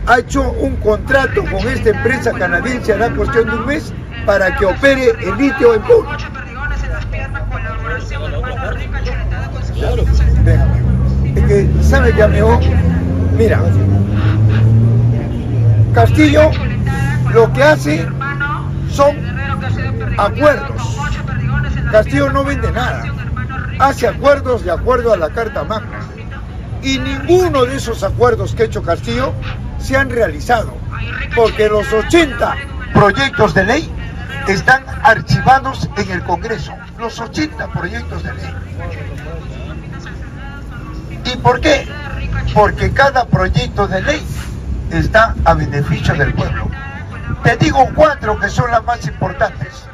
ha hecho un contrato con esta empresa canadiense a la cuestión de un mes para que opere el litio en Puno. Es que, ¿sabe qué, amigo? Mira, Castillo lo que hace son acuerdos. Castillo no vende nada, hace acuerdos de acuerdo a la Carta Magna. Y ninguno de esos acuerdos que ha hecho Castillo se han realizado, porque los 80 proyectos de ley están archivados en el Congreso, los 80 proyectos de ley. ¿Y por qué? Porque cada proyecto de ley está a beneficio del pueblo. Te digo 4 que son las más importantes.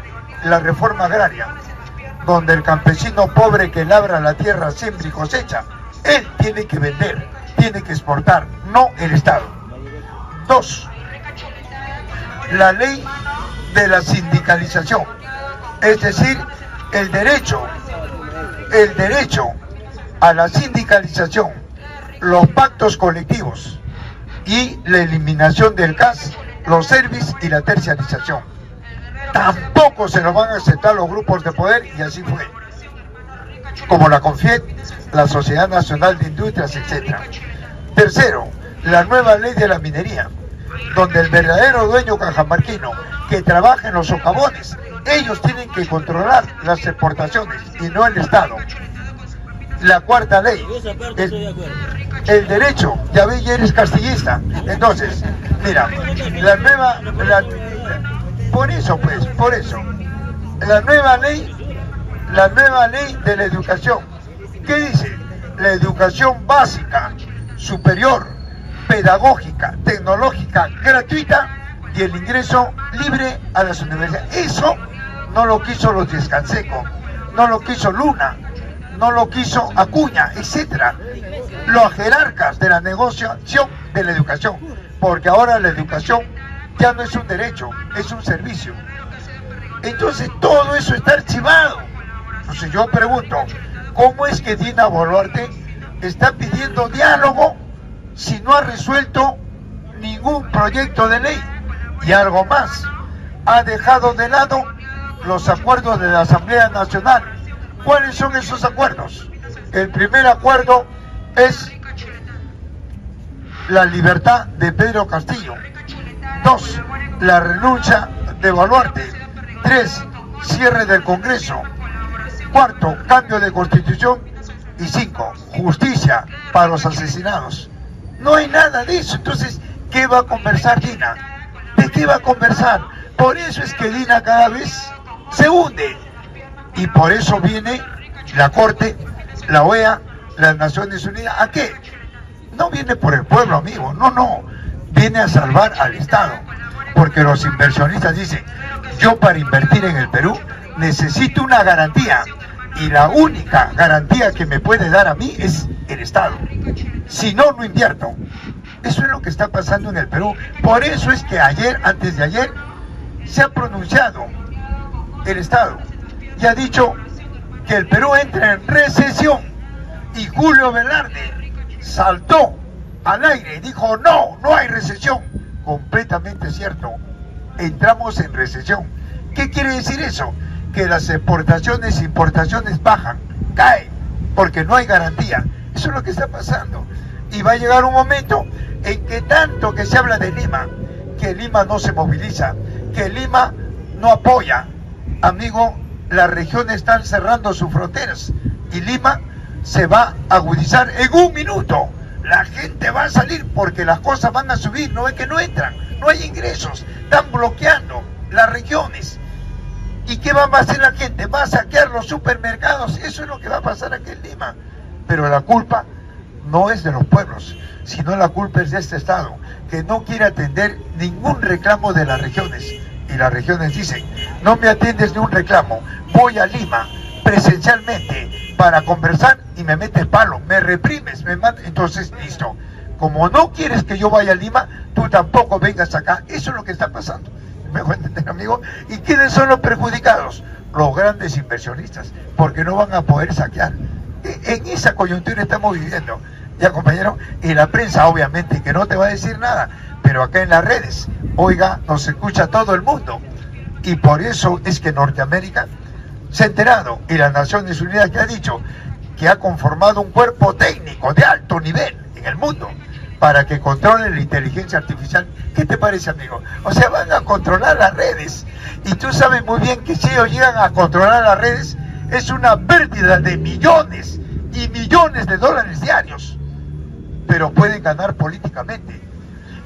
La reforma agraria, donde el campesino pobre que labra la tierra, siembra y cosecha, él tiene que vender, tiene que exportar, no el Estado. 2, la ley de la sindicalización, es decir, el derecho a la sindicalización, los pactos colectivos y la eliminación del CAS, los servicios y la terciarización. Tampoco se lo van a aceptar los grupos de poder, y así fue. Como la CONFIET, la Sociedad Nacional de Industrias, etc. Tercero, la nueva ley de la minería, donde el verdadero dueño cajamarquino que trabaja en los socavones, ellos tienen que controlar las exportaciones y no el Estado. La cuarta ley, el derecho, ya ve, ya eres castillista. Entonces, mira, por eso, la nueva ley de la educación, ¿qué dice? La educación básica, superior, pedagógica, tecnológica, gratuita y el ingreso libre a las universidades. Eso no lo quiso los Diez-Canseco, no lo quiso Luna, no lo quiso Acuña, etcétera. Los jerarcas de la negociación de la educación, porque ahora la educación ya no es un derecho, es un servicio. Entonces todo eso está archivado. Entonces yo pregunto, ¿cómo es que Dina Boluarte está pidiendo diálogo si no ha resuelto ningún proyecto de ley? Y algo más, ha dejado de lado los acuerdos de la Asamblea Nacional. ¿Cuáles son esos acuerdos? El primer acuerdo es la libertad de Pedro Castillo. 2, la renuncia de Boluarte. 3, cierre del Congreso. 4, cambio de constitución. Y 5, justicia para los asesinados. No hay nada de eso. Entonces, ¿qué va a conversar Dina? ¿De qué va a conversar? Por eso es que Dina cada vez se hunde. Y por eso viene la Corte, la OEA, las Naciones Unidas. ¿A qué? No viene por el pueblo, amigo. No. Viene a salvar al Estado. Porque los inversionistas dicen, yo para invertir en el Perú necesito una garantía. Y la única garantía que me puede dar a mí es el Estado. Si no, no invierto. Eso es lo que está pasando en el Perú. Por eso es que ayer, antes de ayer, se ha pronunciado el Estado y ha dicho que el Perú entra en recesión. Y Julio Velarde saltó al aire y dijo, no hay recesión. Completamente cierto. Entramos en recesión. ¿Qué quiere decir eso? Que las exportaciones e importaciones bajan, caen, porque no hay garantía. Eso es lo que está pasando. Y va a llegar un momento en que tanto que se habla de Lima, que Lima no se moviliza, que Lima no apoya. Amigo, las regiones están cerrando sus fronteras y Lima se va a agudizar en un minuto. La gente va a salir porque las cosas van a subir, no es que no entran, no hay ingresos, están bloqueando las regiones. ¿Y qué va a hacer la gente? Va a saquear los supermercados. Eso es lo que va a pasar aquí en Lima. Pero la culpa no es de los pueblos, sino la culpa es de este Estado, que no quiere atender ningún reclamo de las regiones. Y las regiones dicen, no me atiendes ni un reclamo, voy a Lima presencialmente para conversar y me metes palo, me reprimes, me matas. Entonces, listo. Como no quieres que yo vaya a Lima, tú tampoco vengas acá. Eso es lo que está pasando. ¿Me voy a entender, amigo? ¿Y quiénes son los perjudicados? Los grandes inversionistas, porque no van a poder saquear. En esa coyuntura estamos viviendo, ya, compañero, y la prensa obviamente que no te va a decir nada, pero pero acá en las redes, oiga, nos escucha todo el mundo. Y por eso es que Norteamérica se ha enterado, y las Naciones Unidas que ha dicho que ha conformado un cuerpo técnico de alto nivel en el mundo para que controle la inteligencia artificial. ¿Qué te parece, amigo? O sea, van a controlar las redes. Y tú sabes muy bien que si ellos llegan a controlar las redes, es una pérdida de millones y millones de dólares diarios. Pero pueden ganar políticamente.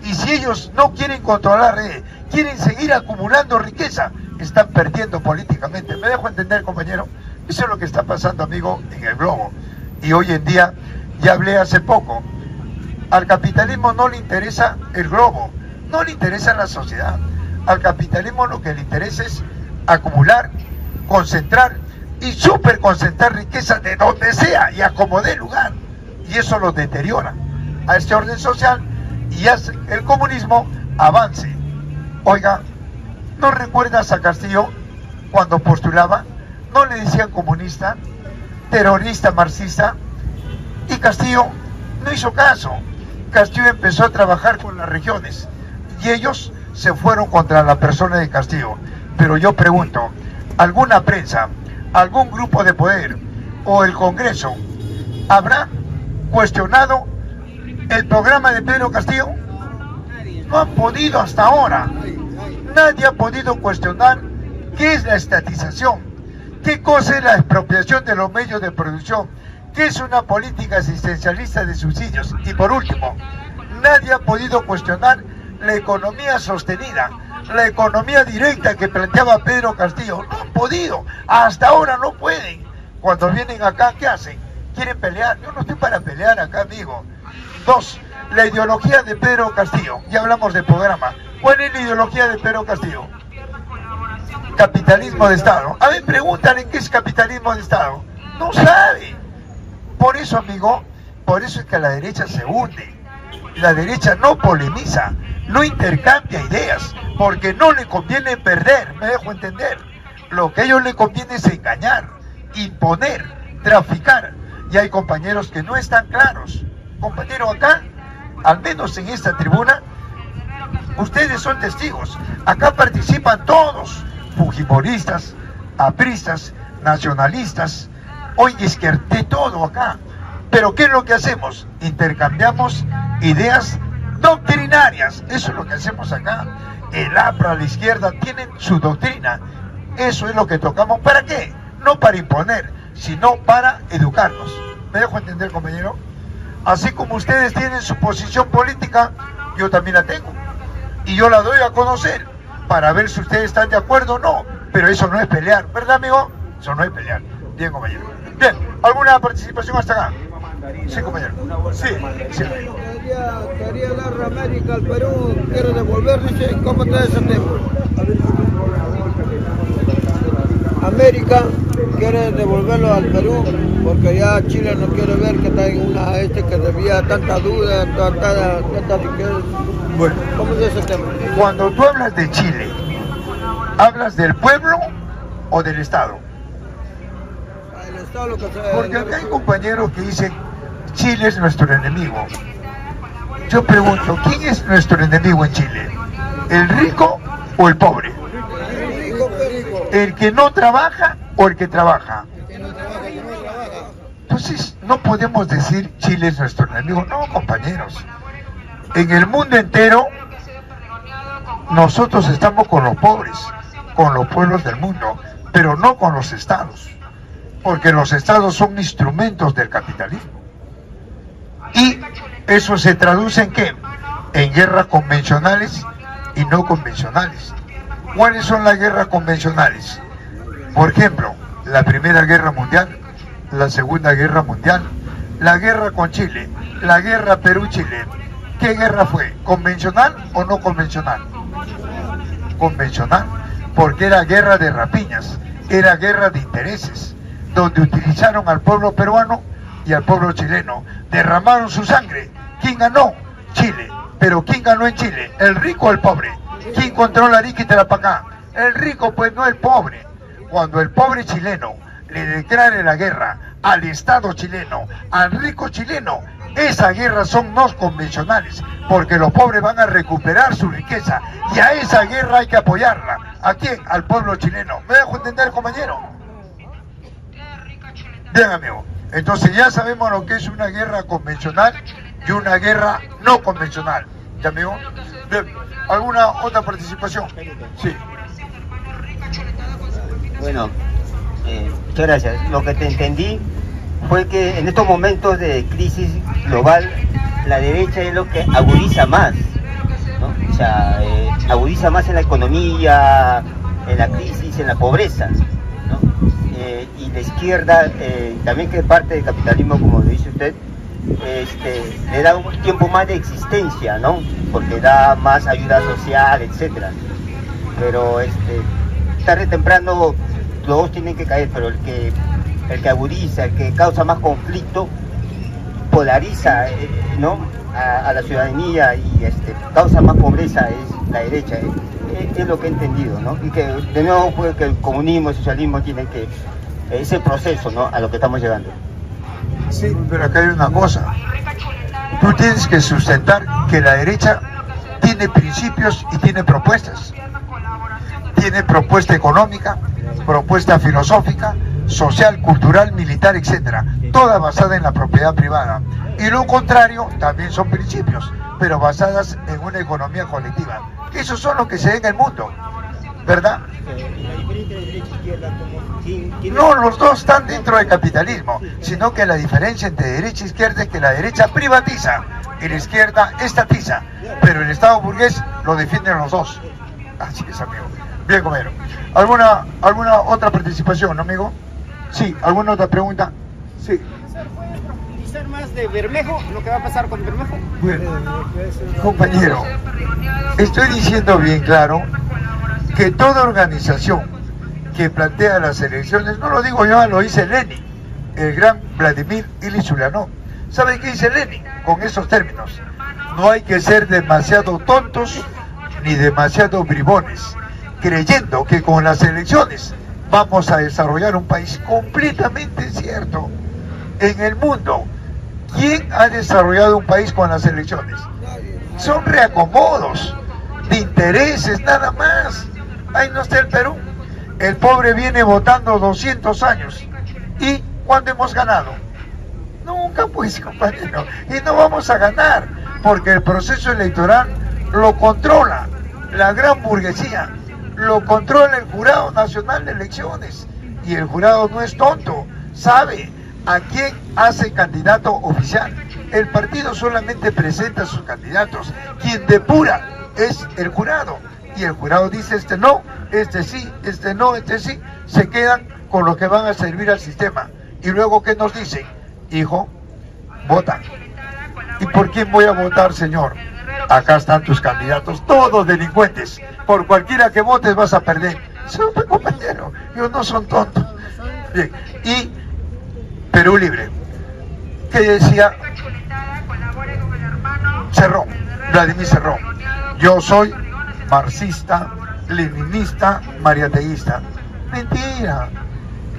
Y si ellos no quieren controlar redes, quieren seguir acumulando riqueza, están perdiendo políticamente. ¿Me dejo entender, compañero? Eso es lo que está pasando, amigo, en el globo. Y hoy en día, ya hablé hace poco, al capitalismo no le interesa el globo, no le interesa la sociedad. Al capitalismo lo que le interesa es acumular, concentrar y superconcentrar riqueza de donde sea y a como dé lugar. Y eso lo deteriora a este orden social y hace que el comunismo avance. Oiga, ¿no recuerdas a Castillo cuando postulaba? No le decían comunista, terrorista, marxista, y Castillo no hizo caso. Castillo empezó a trabajar con las regiones y ellos se fueron contra la persona de Castillo. Pero yo pregunto, ¿alguna prensa, algún grupo de poder o el Congreso habrá cuestionado el programa de Pedro Castillo? No han podido hasta ahora. Nadie ha podido cuestionar qué es la estatización, qué cosa es la expropiación de los medios de producción, qué es una política asistencialista de subsidios. Y por último, nadie ha podido cuestionar la economía sostenida, la economía directa que planteaba Pedro Castillo. No han podido, hasta ahora no pueden. Cuando vienen acá, ¿qué hacen? Quieren pelear. Yo no estoy para pelear acá, amigo. 2. La ideología de Pedro Castillo. Ya hablamos del programa. ¿Cuál es la ideología de Pedro Castillo? Capitalismo de Estado. A ver, pregúntale qué es capitalismo de Estado. No sabe. Por eso, amigo, por eso es que la derecha se hunde. La derecha no polemiza, no intercambia ideas, porque no le conviene perder, me dejo entender. Lo que a ellos les conviene es engañar, imponer, traficar. Y hay compañeros que no están claros. Compañero, acá, al menos en esta tribuna, ustedes son testigos. Acá participan todos, fujimoristas, apristas, nacionalistas, hoy de todo acá. Pero ¿qué es lo que hacemos? Intercambiamos ideas doctrinarias. Eso es lo que hacemos acá. El APRA, la izquierda, tienen su doctrina. Eso es lo que tocamos. ¿Para qué? No para imponer, sino para educarnos. ¿Me dejo entender, compañero? Así como ustedes tienen su posición política, yo también la tengo. Y yo la doy a conocer para ver si ustedes están de acuerdo o no. Pero eso no es pelear, ¿verdad, amigo? Eso no es pelear. Bien, compañero. Bien, ¿alguna participación hasta acá? Sí, compañero. Sí, sí. Quería dar América al Perú, quiero devolver, dice, ¿cómo está ese tema? América quiere devolverlo al Perú porque ya Chile no quiere ver que está en una que debía tanta duda, tanta riqueza. Bueno, ¿Cómo es ese tema? Cuando tú hablas de Chile, ¿hablas del pueblo o del Estado? El Estado lo que sea. Porque acá hay compañeros que dicen Chile es nuestro enemigo. Yo pregunto, ¿quién es nuestro enemigo en Chile? ¿El rico o el pobre? ¿El que no trabaja o el que trabaja? Entonces, no podemos decir Chile es nuestro enemigo. No, compañeros. En el mundo entero, nosotros estamos con los pobres, con los pueblos del mundo, pero no con los estados. Porque los estados son instrumentos del capitalismo. Y eso se traduce en ¿qué? En guerras convencionales y no convencionales. ¿Cuáles son las guerras convencionales? Por ejemplo, la Primera Guerra Mundial, la Segunda Guerra Mundial, la guerra con Chile, la guerra Perú-Chile. ¿Qué guerra fue? ¿Convencional o no convencional? Convencional, porque era guerra de rapiñas, era guerra de intereses, donde utilizaron al pueblo peruano y al pueblo chileno, derramaron su sangre. ¿Quién ganó? Chile. ¿Pero quién ganó en Chile? ¿El rico o el pobre? ¿Quién controla Arica y Tarapacá? El rico, pues, no el pobre. Cuando el pobre chileno le declare la guerra al Estado chileno, al rico chileno, Esa guerra son no convencionales, porque los pobres van a recuperar su riqueza, y a esa guerra hay que apoyarla. ¿A quién? Al pueblo chileno. ¿Me dejo entender, compañero? Bien, amigo. Entonces ya sabemos lo que es una guerra convencional y una guerra no convencional. ¿Ya, amigo? Bien. ¿Alguna otra participación? Sí. Bueno, muchas gracias. Lo que te entendí fue que en estos momentos de crisis global, la derecha es lo que agudiza más, ¿no? O sea, agudiza más en la economía, en la crisis, en la pobreza, ¿no? Y la izquierda, también que es parte del capitalismo, como lo dice usted, le da un tiempo más de existencia, ¿no? Porque da más ayuda social, etcétera. Pero tarde o temprano los dos tienen que caer, pero el que agudiza, el que causa más conflicto, polariza, ¿no? a la ciudadanía y causa más pobreza es la derecha. Es lo que he entendido, ¿no? Y que de nuevo pues, que el comunismo, el socialismo tienen que ese proceso, ¿no? A lo que estamos llegando. Sí, pero acá hay una cosa. Tú tienes que sustentar que la derecha tiene principios y tiene propuestas. Tiene propuesta económica, propuesta filosófica, social, cultural, militar, etcétera, toda basada en la propiedad privada. Y lo contrario también son principios, pero basadas en una economía colectiva. Esos son los que se ven en el mundo, ¿verdad? No, los dos están dentro del capitalismo, sino que la diferencia entre derecha e izquierda es que la derecha privatiza y la izquierda estatiza, pero el Estado burgués lo defienden los dos. Así es, amigo. Bien, compañero. ¿Alguna otra participación, amigo? Sí, ¿alguna otra pregunta? Sí. ¿Profundizar más de Bermejo, lo que va a pasar con Bermejo? Bueno, compañero, estoy diciendo bien claro que toda organización que plantea las elecciones, no lo digo yo, lo dice Lenin, el gran Vladimir Ilich Ulyanov. ¿Sabe qué dice Lenin con esos términos? No hay que ser demasiado tontos ni demasiado bribones, creyendo que con las elecciones vamos a desarrollar un país completamente cierto. En el mundo, ¿quién ha desarrollado un país con las elecciones? Son reacomodos de intereses nada más. Ahí no está el Perú. El pobre viene votando 200 años. ¿Y cuándo hemos ganado? Nunca, pues, compañero. Y no vamos a ganar, porque el proceso electoral lo controla la gran burguesía, lo controla el Jurado Nacional de Elecciones. Y el jurado no es tonto, sabe a quién hace candidato oficial. El partido solamente presenta a sus candidatos. Quien depura es el jurado. Y el jurado dice no, sí, no, sí. Se quedan con lo que van a servir al sistema. Y luego, ¿qué nos dicen? Hijo, vota. ¿Y por quién voy a votar, señor? Acá están tus candidatos, todos delincuentes. Por cualquiera que votes vas a perder. Super compañero, ellos no son tontos. Bien, y Perú Libre, que decía Cerrón, Vladimir Cerrón: yo soy marxista, leninista, mariateísta. Mentira,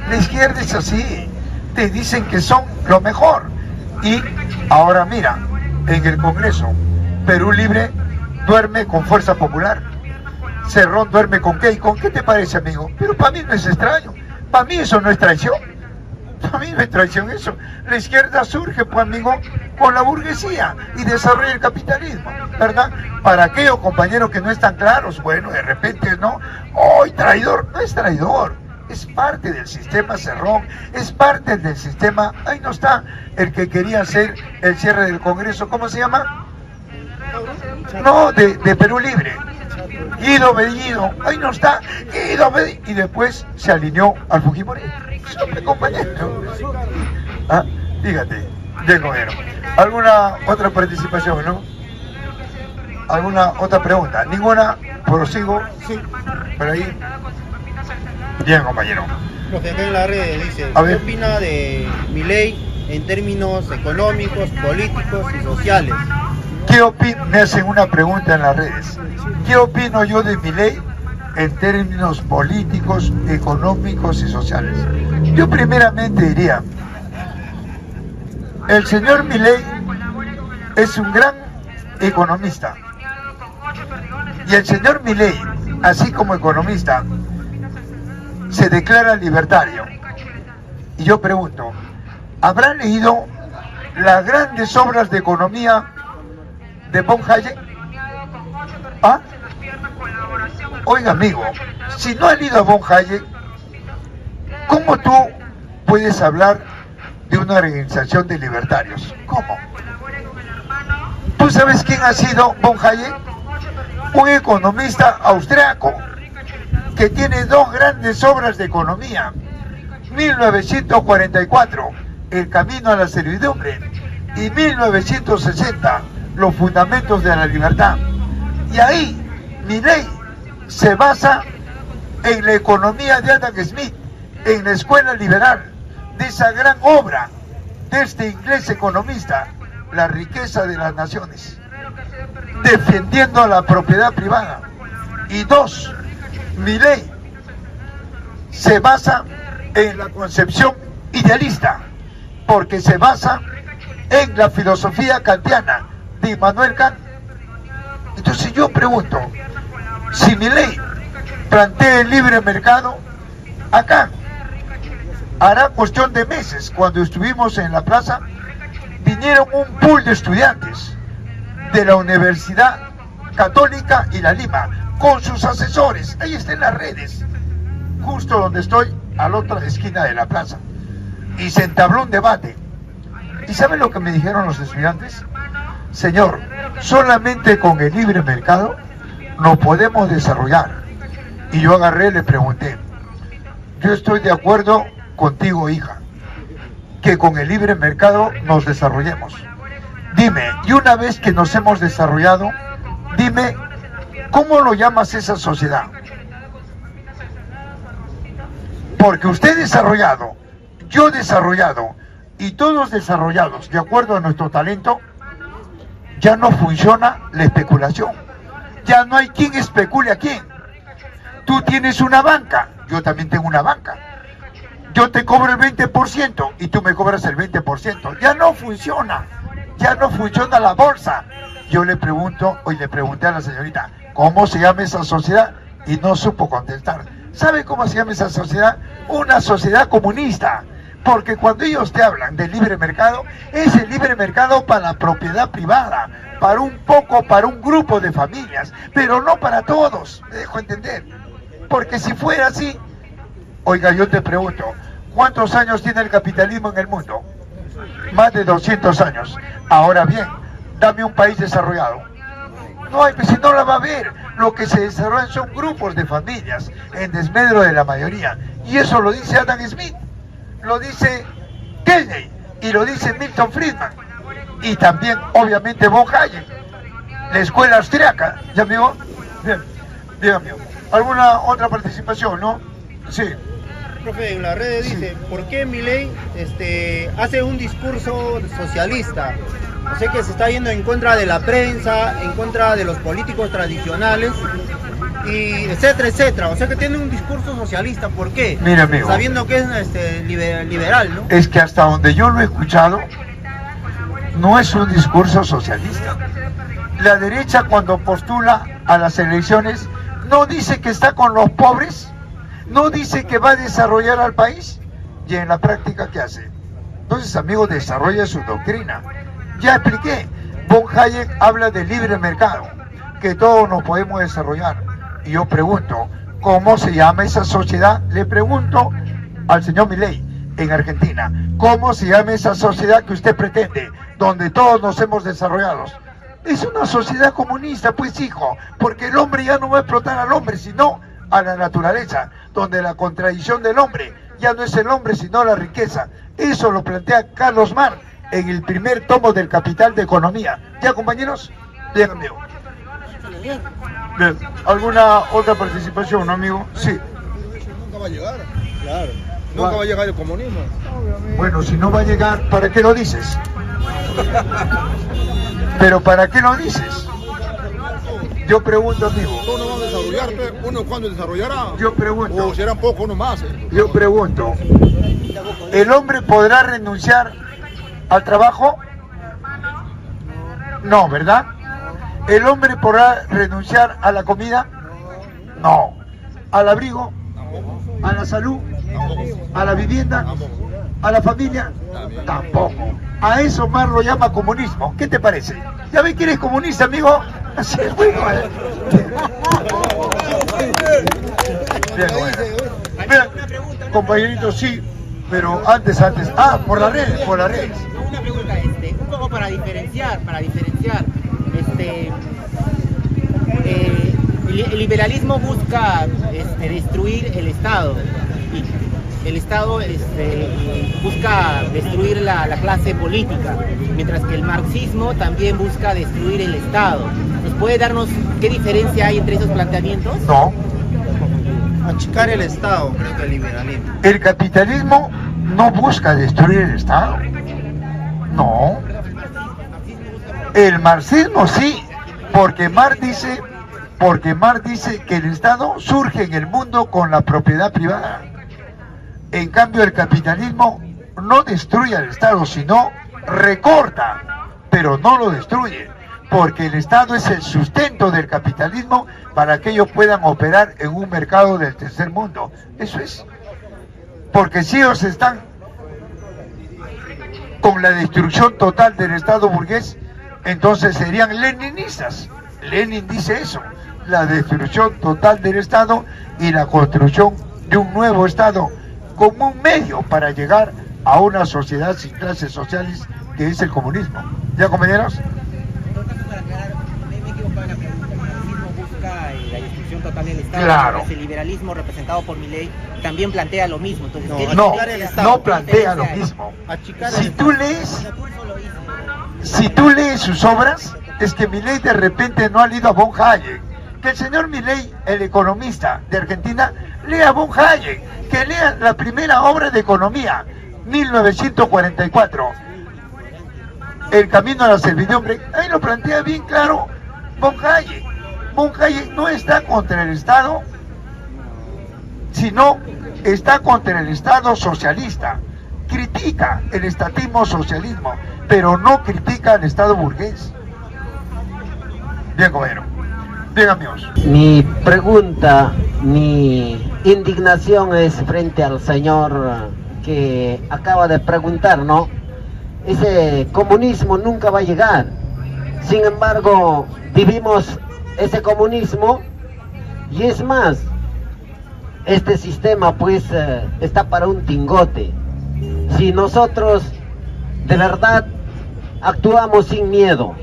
la izquierda es así, te dicen que son lo mejor. Y ahora mira, en el Congreso, Perú Libre duerme con Fuerza Popular, Cerrón duerme con qué. ¿Y con qué te parece, amigo? Pero para mí no es extraño, para mí eso no es traición. Para mí no es traición eso. La izquierda surge, pues, amigo, con la burguesía y desarrolla el capitalismo, ¿verdad? Para aquellos compañeros que no están claros, bueno, de repente, ¿no? ¡Ay, traidor! No es traidor, es parte del sistema Cerrón, es parte del sistema. Ahí no está el que quería hacer el cierre del Congreso, ¿cómo se llama? No, de Perú Libre. Guido Bellido, ahí no está, Guido Bellido, y después se alineó al Fujimori. Siempre, compañero. Ah, fíjate, bien, compañero. ¿Alguna otra participación, no? ¿Alguna otra pregunta? ¿Ninguna? ¿Prosigo? Sí. ¿Por ahí? Bien, compañero. Lo que acá en la red dice, A ¿qué ver. opina de Milei en términos económicos, políticos y sociales? ¿Qué opino? Me hacen una pregunta en las redes. ¿Qué opino yo de Milei en términos políticos, económicos y sociales? Yo primeramente diría, el señor Milei es un gran economista. Y el señor Milei, así como economista, se declara libertario. Y yo pregunto, ¿habrá leído las grandes obras de economía de von Hayek? ¿Ah? Oiga, amigo, si no ha leído a von Hayek, ¿cómo tú puedes hablar de una organización de libertarios? ¿Cómo? ¿Tú sabes quién ha sido von Hayek? Un economista austriaco que tiene dos grandes obras de economía. 1944, El camino a la servidumbre, y 1960, Los fundamentos de la libertad. Y ahí, Milei se basa en la economía de Adam Smith, en la escuela liberal, de esa gran obra de este inglés economista, La riqueza de las naciones, defendiendo la propiedad privada. Y dos, Milei se basa en la concepción idealista, porque se basa en la filosofía kantiana de Immanuel Kant. Entonces yo pregunto, si Milei plantea el libre mercado, acá hará cuestión de meses, cuando estuvimos en la plaza, vinieron un pool de estudiantes de la Universidad Católica y la Lima, con sus asesores, ahí está en las redes, justo donde estoy, a la otra esquina de la plaza, y se entabló un debate. ¿Y saben lo que me dijeron los estudiantes? Señor, solamente con el libre mercado nos podemos desarrollar. Y yo agarré y le pregunté, yo estoy de acuerdo contigo, hija, que con el libre mercado nos desarrollemos. Dime, y una vez que nos hemos desarrollado, dime, ¿cómo lo llamas esa sociedad? Porque usted desarrollado, yo desarrollado, y todos desarrollados, de acuerdo a nuestro talento, ya no funciona la especulación. Ya no hay quien especule a quién. Tú tienes una banca, yo también tengo una banca. Yo te cobro el 20% y tú me cobras el 20%. Ya no funciona la bolsa. Yo le pregunto, hoy le pregunté a la señorita, ¿cómo se llama esa sociedad? Y no supo contestar. ¿Sabe cómo se llama esa sociedad? Una sociedad comunista. Porque cuando ellos te hablan del libre mercado, es el libre mercado para la propiedad privada, para un grupo de familias, pero no para todos, me dejo entender. Porque si fuera así, oiga, yo te pregunto, ¿cuántos años tiene el capitalismo en el mundo? Más de 200 años. Ahora bien, dame un país desarrollado. No hay, pues si no la va a ver. Lo que se desarrollan son grupos de familias, en desmedro de la mayoría. Y eso lo dice Adam Smith, lo dice Kennedy, y lo dice Milton Friedman, y también, obviamente, von Hayek, la escuela austriaca. ¿Ya, amigo? Bien, dígame. ¿Alguna otra participación, no? Sí. Profe, en las redes dice, ¿por qué Milei hace un discurso socialista? O sea que se está yendo en contra de la prensa, en contra de los políticos tradicionales, y etcétera, etcétera. O sea que tiene un discurso socialista. ¿Por qué? Mira, amigo, sabiendo que es liberal, ¿no? Es que hasta donde yo lo he escuchado, no es un discurso socialista. La derecha, cuando postula a las elecciones, no dice que está con los pobres, no dice que va a desarrollar al país, y en la práctica, ¿qué hace? Entonces, amigo, desarrolla su doctrina. Ya expliqué, von Hayek habla de libre mercado, que todos nos podemos desarrollar. Y yo pregunto, ¿cómo se llama esa sociedad? Le pregunto al señor Milei, en Argentina, ¿cómo se llama esa sociedad que usted pretende, donde todos nos hemos desarrollado? Es una sociedad comunista, pues, hijo, porque el hombre ya no va a explotar al hombre, sino a la naturaleza, donde la contradicción del hombre ya no es el hombre, sino la riqueza. Eso lo plantea Carlos Marx en el primer tomo del Capital de Economía. ¿Ya, compañeros? Bien, amigo. Bien. ¿Alguna otra participación, no, amigo? Sí. Nunca va a llegar. Claro. Nunca va a llegar el comunismo. Bueno, si no va a llegar, ¿para qué lo dices? ¿Pero para qué lo dices? Yo pregunto, amigo. Todos no van a desarrollar, ¿uno cuándo desarrollará? Yo pregunto. O serán pocos, uno más. Yo pregunto. ¿El hombre podrá renunciar al trabajo? No, ¿verdad? ¿El hombre podrá renunciar a la comida? No. ¿Al abrigo? ¿A la salud? ¿A la vivienda? ¿A la familia? Tampoco. A eso más lo llama comunismo. ¿Qué te parece? ¿Ya ves que eres comunista, amigo? Así es, bueno. Bien, bueno. Mira, compañerito, sí, pero antes. Ah, por las redes. Una pregunta, un poco para diferenciar, el liberalismo busca destruir el Estado, y el Estado busca destruir la clase política, mientras que el marxismo también busca destruir el Estado. ¿Nos puede darnos qué diferencia hay entre esos planteamientos? No. Achicar el Estado, creo que el liberalismo. El capitalismo no busca destruir el Estado. No. El marxismo sí, porque Marx dice que el Estado surge en el mundo con la propiedad privada. En cambio, el capitalismo no destruye al Estado, sino recorta, pero no lo destruye, porque el Estado es el sustento del capitalismo para que ellos puedan operar en un mercado del tercer mundo. Eso es. Porque si ellos están con la destrucción total del Estado burgués, entonces serían leninistas. Lenin dice eso, la destrucción total del Estado y la construcción de un nuevo Estado como un medio para llegar a una sociedad sin clases sociales, que es el comunismo. ¿Ya, compañeros? Para aclarar, me he equivocado en la pregunta. El marxismo busca la destrucción total del Estado. Claro. El liberalismo representado por Milei también plantea lo mismo. Entonces, No plantea lo mismo. Si tú lees sus obras, es que Milei de repente no ha leído a von Hayek. Que el señor Milei, el economista de Argentina, lea a von Hayek, que lea la primera obra de economía, 1944, El camino a la servidumbre. Ahí lo plantea bien claro von Hayek. Von Hayek no está contra el Estado, sino está contra el Estado socialista. Critica el estatismo socialismo, pero no critica al Estado burgués. Bien, compañero. Bien, amigos. Mi pregunta, mi indignación es frente al señor que acaba de preguntar, ¿no? Ese comunismo nunca va a llegar. Sin embargo, vivimos ese comunismo y es más, este sistema pues está para un tingote. Si nosotros de verdad actuamos sin miedo,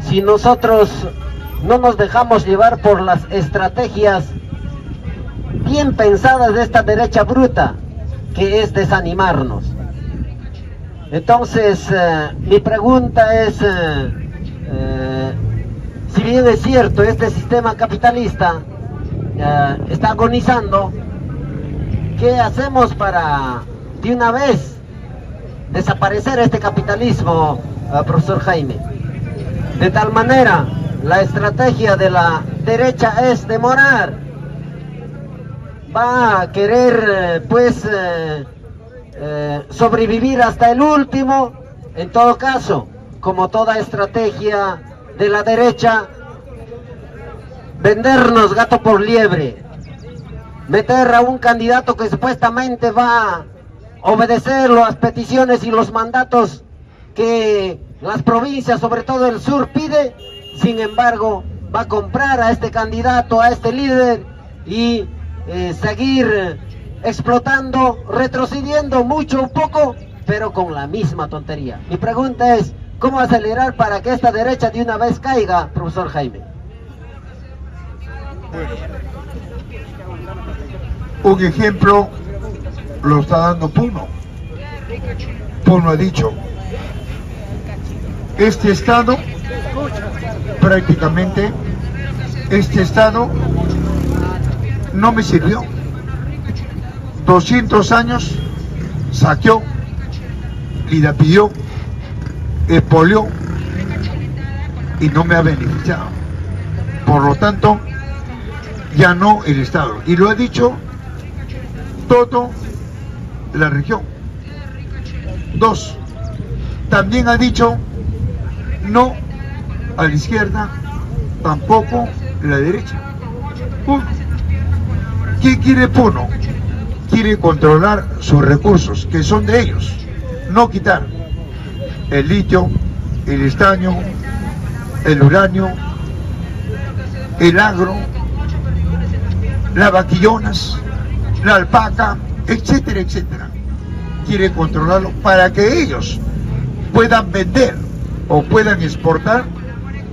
si nosotros no nos dejamos llevar por las estrategias bien pensadas de esta derecha bruta, que es desanimarnos. Entonces, mi pregunta es, si bien es cierto, este sistema capitalista está agonizando, ¿qué hacemos para de una vez desaparecer este capitalismo, profesor Jaime? De tal manera, la estrategia de la derecha es demorar. Va a querer, sobrevivir hasta el último. En todo caso, como toda estrategia de la derecha, vendernos gato por liebre, meter a un candidato que supuestamente va a obedecer las peticiones y los mandatos que las provincias, sobre todo el sur, pide. Sin embargo, va a comprar a este candidato, a este líder, y seguir explotando, retrocediendo mucho o poco, pero con la misma tontería. Mi pregunta es, ¿cómo acelerar para que esta derecha de una vez caiga, profesor Jaime? Un ejemplo lo está dando Puno. Puno ha dicho, este Estado, prácticamente, este Estado no me sirvió. 200 años saqueó, lidapidió, expolió y no me ha beneficiado. Por lo tanto, ya no el Estado. Y lo ha dicho toda la región. 2, también ha dicho no a la izquierda, tampoco la derecha. Puno. ¿Qué quiere Puno? Quiere controlar sus recursos, que son de ellos, no quitar el litio, el estaño, el uranio, el agro, las vaquillonas, la alpaca, etcétera, etcétera. Quiere controlarlo para que ellos puedan vender o puedan exportar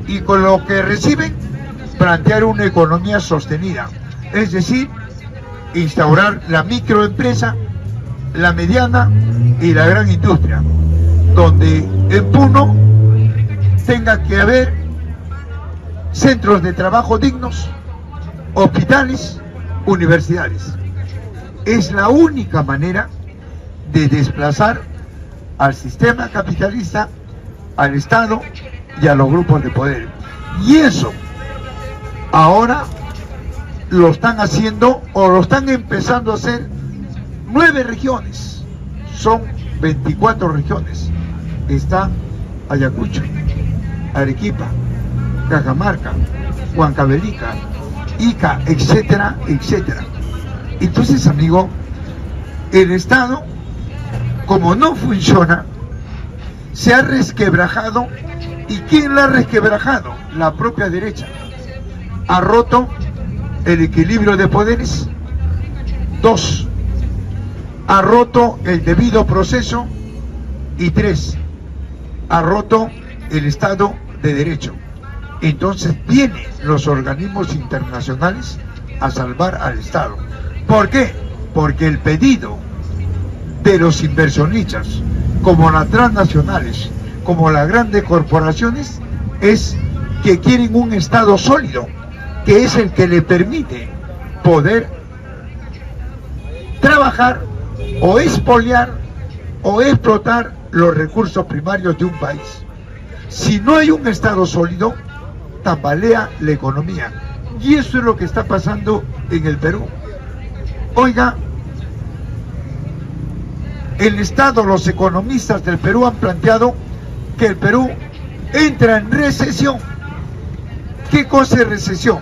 y con lo que reciben plantear una economía sostenida, es decir, instaurar la microempresa, la mediana y la gran industria, donde en Puno tenga que haber centros de trabajo dignos, hospitales, universidades. Es la única manera de desplazar al sistema capitalista, al Estado y a los grupos de poder. Y eso ahora lo están haciendo o lo están empezando a hacer 9 regiones. Son 24 regiones. Está Ayacucho, Arequipa, Cajamarca, Huancavelica, Ica, etcétera, etcétera. Entonces, amigo, el Estado, como no funciona, se ha resquebrajado. ¿Y quién la ha resquebrajado? La propia derecha. Ha roto el equilibrio de poderes. 2, ha roto el debido proceso. Y 3, ha roto el Estado de Derecho. Entonces vienen los organismos internacionales a salvar al Estado. ¿Por qué? Porque el pedido de los inversionistas, como las transnacionales, como las grandes corporaciones, es que quieren un Estado sólido, que es el que le permite poder trabajar o expoliar o explotar los recursos primarios de un país. Si no hay un Estado sólido, tambalea la economía. Y eso es lo que está pasando en el Perú. Oiga, el Estado, los economistas del Perú han planteado que el Perú entra en recesión. ¿Qué cosa es recesión?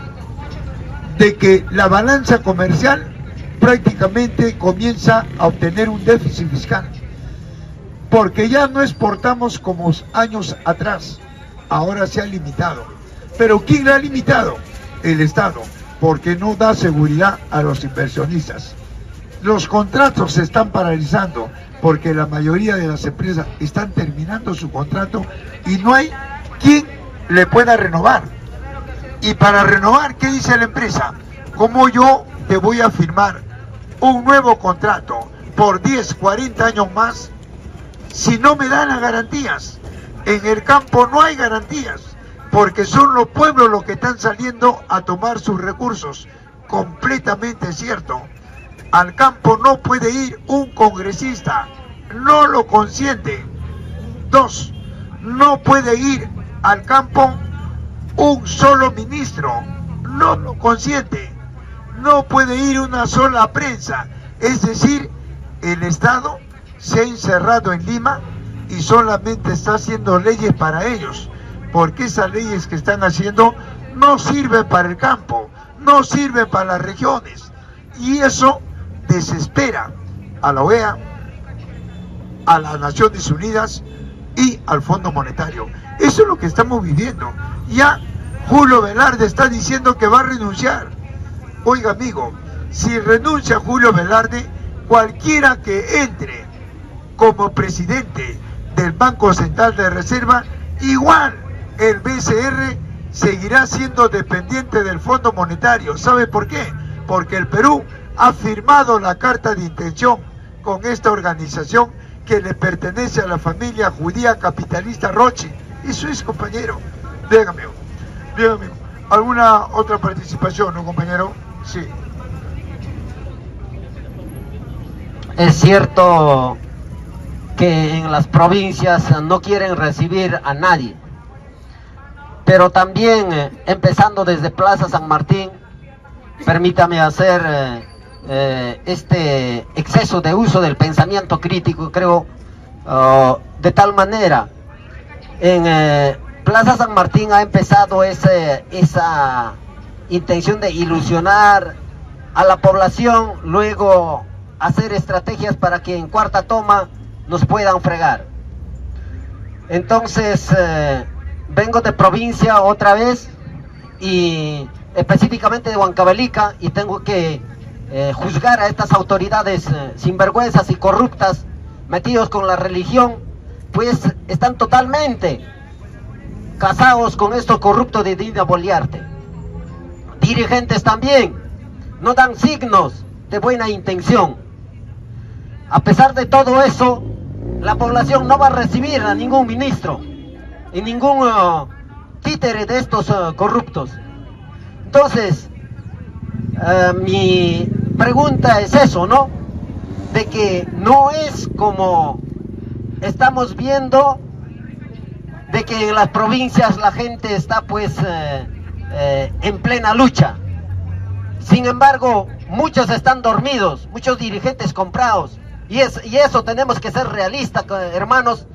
De que la balanza comercial prácticamente comienza a obtener un déficit fiscal, porque ya no exportamos como años atrás, ahora se ha limitado. ¿Pero quién la ha limitado? El Estado, porque no da seguridad a los inversionistas. Los contratos se están paralizando porque la mayoría de las empresas están terminando su contrato y no hay quien le pueda renovar. Y para renovar, ¿qué dice la empresa? ¿Cómo yo te voy a firmar un nuevo contrato por 10, 40 años más si no me dan las garantías? En el campo no hay garantías, porque son los pueblos los que están saliendo a tomar sus recursos. Completamente cierto. Al campo no puede ir un congresista, no lo consiente. 2, no puede ir al campo un solo ministro, no lo consiente. No puede ir una sola prensa. Es decir, el Estado se ha encerrado en Lima y solamente está haciendo leyes para ellos, porque esas leyes que están haciendo no sirven para el campo, no sirven para las regiones, y eso desespera a la OEA, a las Naciones Unidas y al Fondo Monetario. Eso es lo que estamos viviendo. Ya Julio Velarde está diciendo que va a renunciar. Oiga, amigo, si renuncia Julio Velarde, cualquiera que entre como presidente del Banco Central de Reserva, igual el BCR seguirá siendo dependiente del Fondo Monetario. ¿Sabe por qué? Porque el Perú ha firmado la carta de intención con esta organización que le pertenece a la familia judía capitalista Rothschild. Eso es, compañero. Bien, amigo. Bien, amigo. ¿Alguna otra participación, no, compañero? Sí. Es cierto que en las provincias no quieren recibir a nadie, pero también, empezando desde Plaza San Martín, permítame hacer este exceso de uso del pensamiento crítico, creo, de tal manera, en Plaza San Martín ha empezado esa intención de ilusionar a la población, luego hacer estrategias para que en cuarta toma nos puedan fregar. Entonces, vengo de provincia otra vez, y específicamente de Huancavelica, y tengo que juzgar a estas autoridades sinvergüenzas y corruptas, metidos con la religión, pues están totalmente casados con estos corruptos de Dina Boluarte. Dirigentes también no dan signos de buena intención. A pesar de todo eso, la población no va a recibir a ningún ministro y ningún títere de estos corruptos. Entonces, mi pregunta es eso, ¿no? De que no es como estamos viendo, de que en las provincias la gente está pues en plena lucha. Sin embargo, muchos están dormidos, muchos dirigentes comprados, y eso tenemos que ser realistas, hermanos.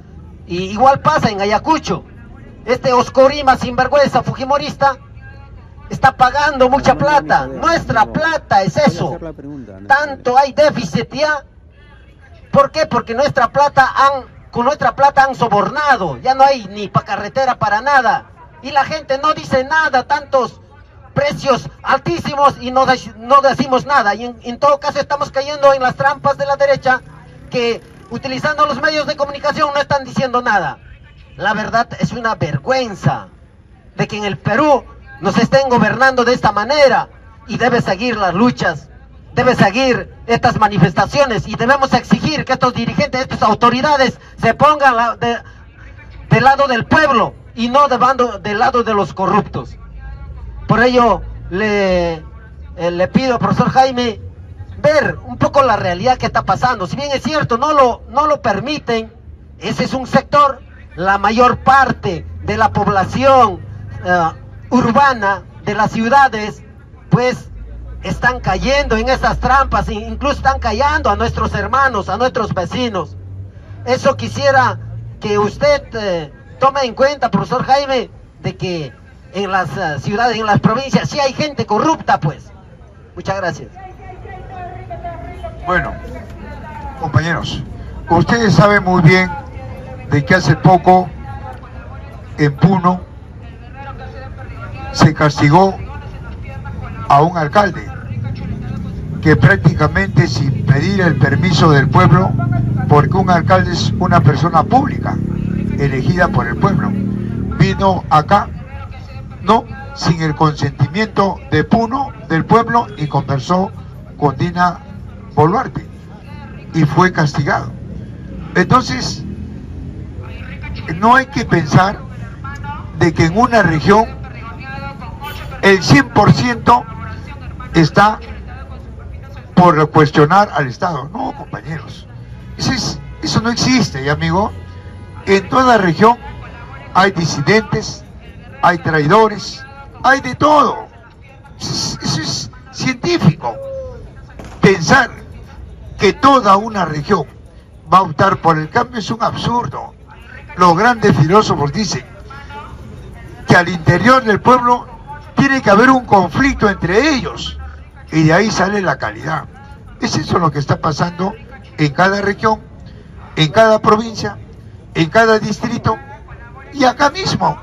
Y igual pasa en Ayacucho. Este Oscorima sinvergüenza fujimorista está pagando mucha plata. Nuestra plata es eso. Tanto hay déficit ya. ¿Por qué? Porque con nuestra plata han sobornado. Ya no hay ni para carretera, para nada. Y la gente no dice nada, tantos precios altísimos, y no decimos nada. Y en todo caso estamos cayendo en las trampas de la derecha, que utilizando los medios de comunicación no están diciendo nada. La verdad es una vergüenza de que en el Perú nos estén gobernando de esta manera, y debe seguir las luchas, debe seguir estas manifestaciones, y debemos exigir que estos dirigentes, estas autoridades se pongan del lado del pueblo y no del lado de los corruptos. Por ello le pido al profesor Jaime ver un poco la realidad que está pasando. Si bien es cierto, no lo permiten, ese es un sector, la mayor parte de la población urbana de las ciudades, pues están cayendo en esas trampas, incluso están callando a nuestros hermanos, a nuestros vecinos. Eso quisiera que usted tome en cuenta, profesor Jaime, de que en las ciudades, en las provincias, sí hay gente corrupta, pues. Muchas gracias. Bueno, compañeros, ustedes saben muy bien de que hace poco en Puno se castigó a un alcalde que prácticamente, sin pedir el permiso del pueblo, porque un alcalde es una persona pública elegida por el pueblo, vino acá, no sin el consentimiento de Puno, del pueblo, y conversó con Dina Boluarte y fue castigado. Entonces, no hay que pensar de que en una región el 100% está por cuestionar al Estado. No, compañeros, eso no existe, amigo. En toda región hay disidentes, hay traidores, hay de todo. Eso es científico. Pensar que toda una región va a optar por el cambio es un absurdo. Los grandes filósofos dicen que al interior del pueblo tiene que haber un conflicto entre ellos, y de ahí sale la calidad. Es eso lo que está pasando en cada región, en cada provincia, en cada distrito, y acá mismo.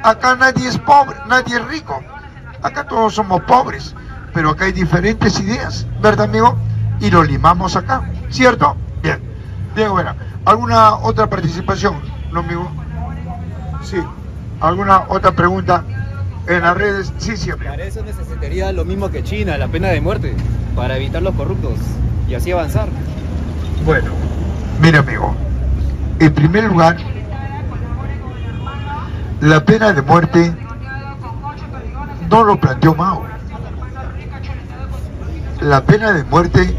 Acá nadie es pobre, nadie es rico, acá todos somos pobres, pero acá hay diferentes ideas, ¿verdad, amigo? Y lo limamos acá, ¿cierto? Bien. Diego Vera, ¿alguna otra participación, no, amigo? Sí. ¿Alguna otra pregunta en las redes? Sí, siempre. Para eso necesitaría lo mismo que China, la pena de muerte, para evitar los corruptos y así avanzar. Bueno, mira, amigo, en primer lugar, la pena de muerte no lo planteó Mao. La pena de muerte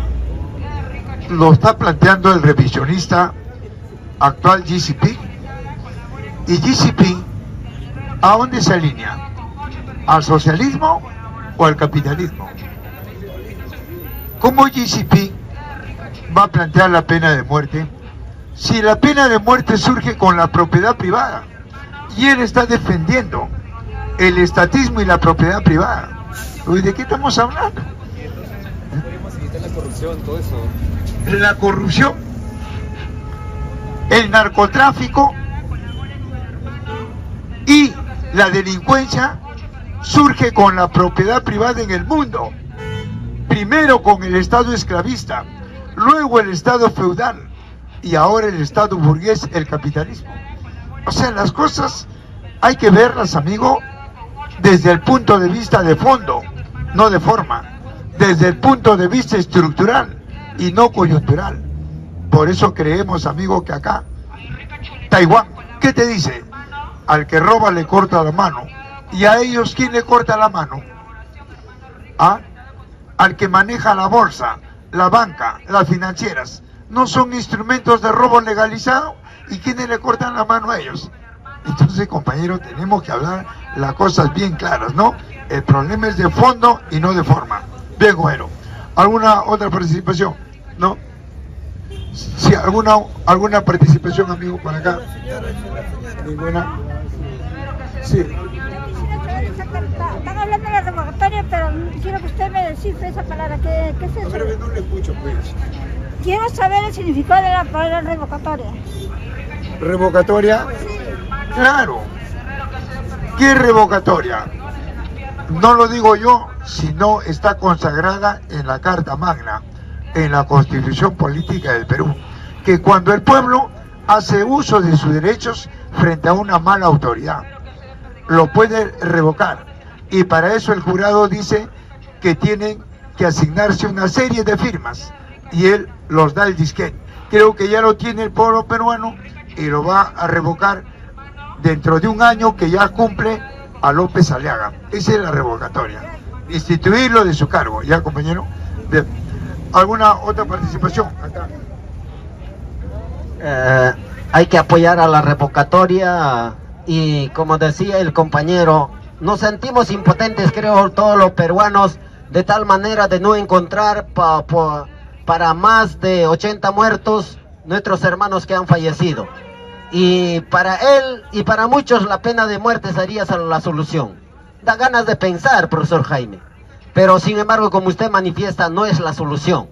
lo está planteando el revisionista actual GCP. Y GCP, ¿a dónde se alinea? ¿Al socialismo o al capitalismo? ¿Cómo GCP va a plantear la pena de muerte si la pena de muerte surge con la propiedad privada? Y él está defendiendo el estatismo y la propiedad privada. Uy, ¿de qué estamos hablando? Queremos evitar la corrupción, todo eso. La corrupción, el narcotráfico y la delincuencia surge con la propiedad privada en el mundo. Primero con el Estado esclavista, luego el Estado feudal y ahora el Estado burgués, el capitalismo. O sea, las cosas hay que verlas, amigo, desde el punto de vista de fondo, no de forma, desde el punto de vista estructural y no coyuntural. Por eso creemos, amigo, que acá, Taiwán, ¿qué te dice? Al que roba le corta la mano. ¿Y a ellos quién le corta la mano? ¿Ah? Al que maneja la bolsa, la banca, las financieras. ¿No son instrumentos de robo legalizado? ¿Y quiénes le cortan la mano a ellos? Entonces, compañero, tenemos que hablar las cosas bien claras, ¿no? El problema es de fondo y no de forma. Bien, bueno. ¿Alguna otra participación? ¿No? Sí, ¿alguna participación, amigo, por acá? ¿Ninguna? Sí. Están hablando de la revocatoria, pero quiero que usted me descifre esa palabra. ¿Qué es eso? A ver, no le escucho, pues. Quiero saber el significado de la palabra revocatoria. ¿Revocatoria? Claro. ¿Qué es revocatoria? No lo digo yo, sino está consagrada en la Carta Magna, en la Constitución Política del Perú, que cuando el pueblo hace uso de sus derechos frente a una mala autoridad, lo puede revocar. Y para eso el jurado dice que tienen que asignarse una serie de firmas y él los da el disquete. Creo que ya lo tiene el pueblo peruano y lo va a revocar dentro de un año que ya cumple a López Aliaga. Esa es la revocatoria. Instituirlo de su cargo. ¿Ya, compañero? Bien. ¿Alguna otra participación? Acá. Hay que apoyar a la revocatoria y, como decía el compañero, nos sentimos impotentes, creo, todos los peruanos, de tal manera de no encontrar para más de 80 muertos nuestros hermanos que han fallecido. Y para él y para muchos la pena de muerte sería la solución. Da ganas de pensar, profesor Jaime, pero sin embargo, como usted manifiesta, no es la solución.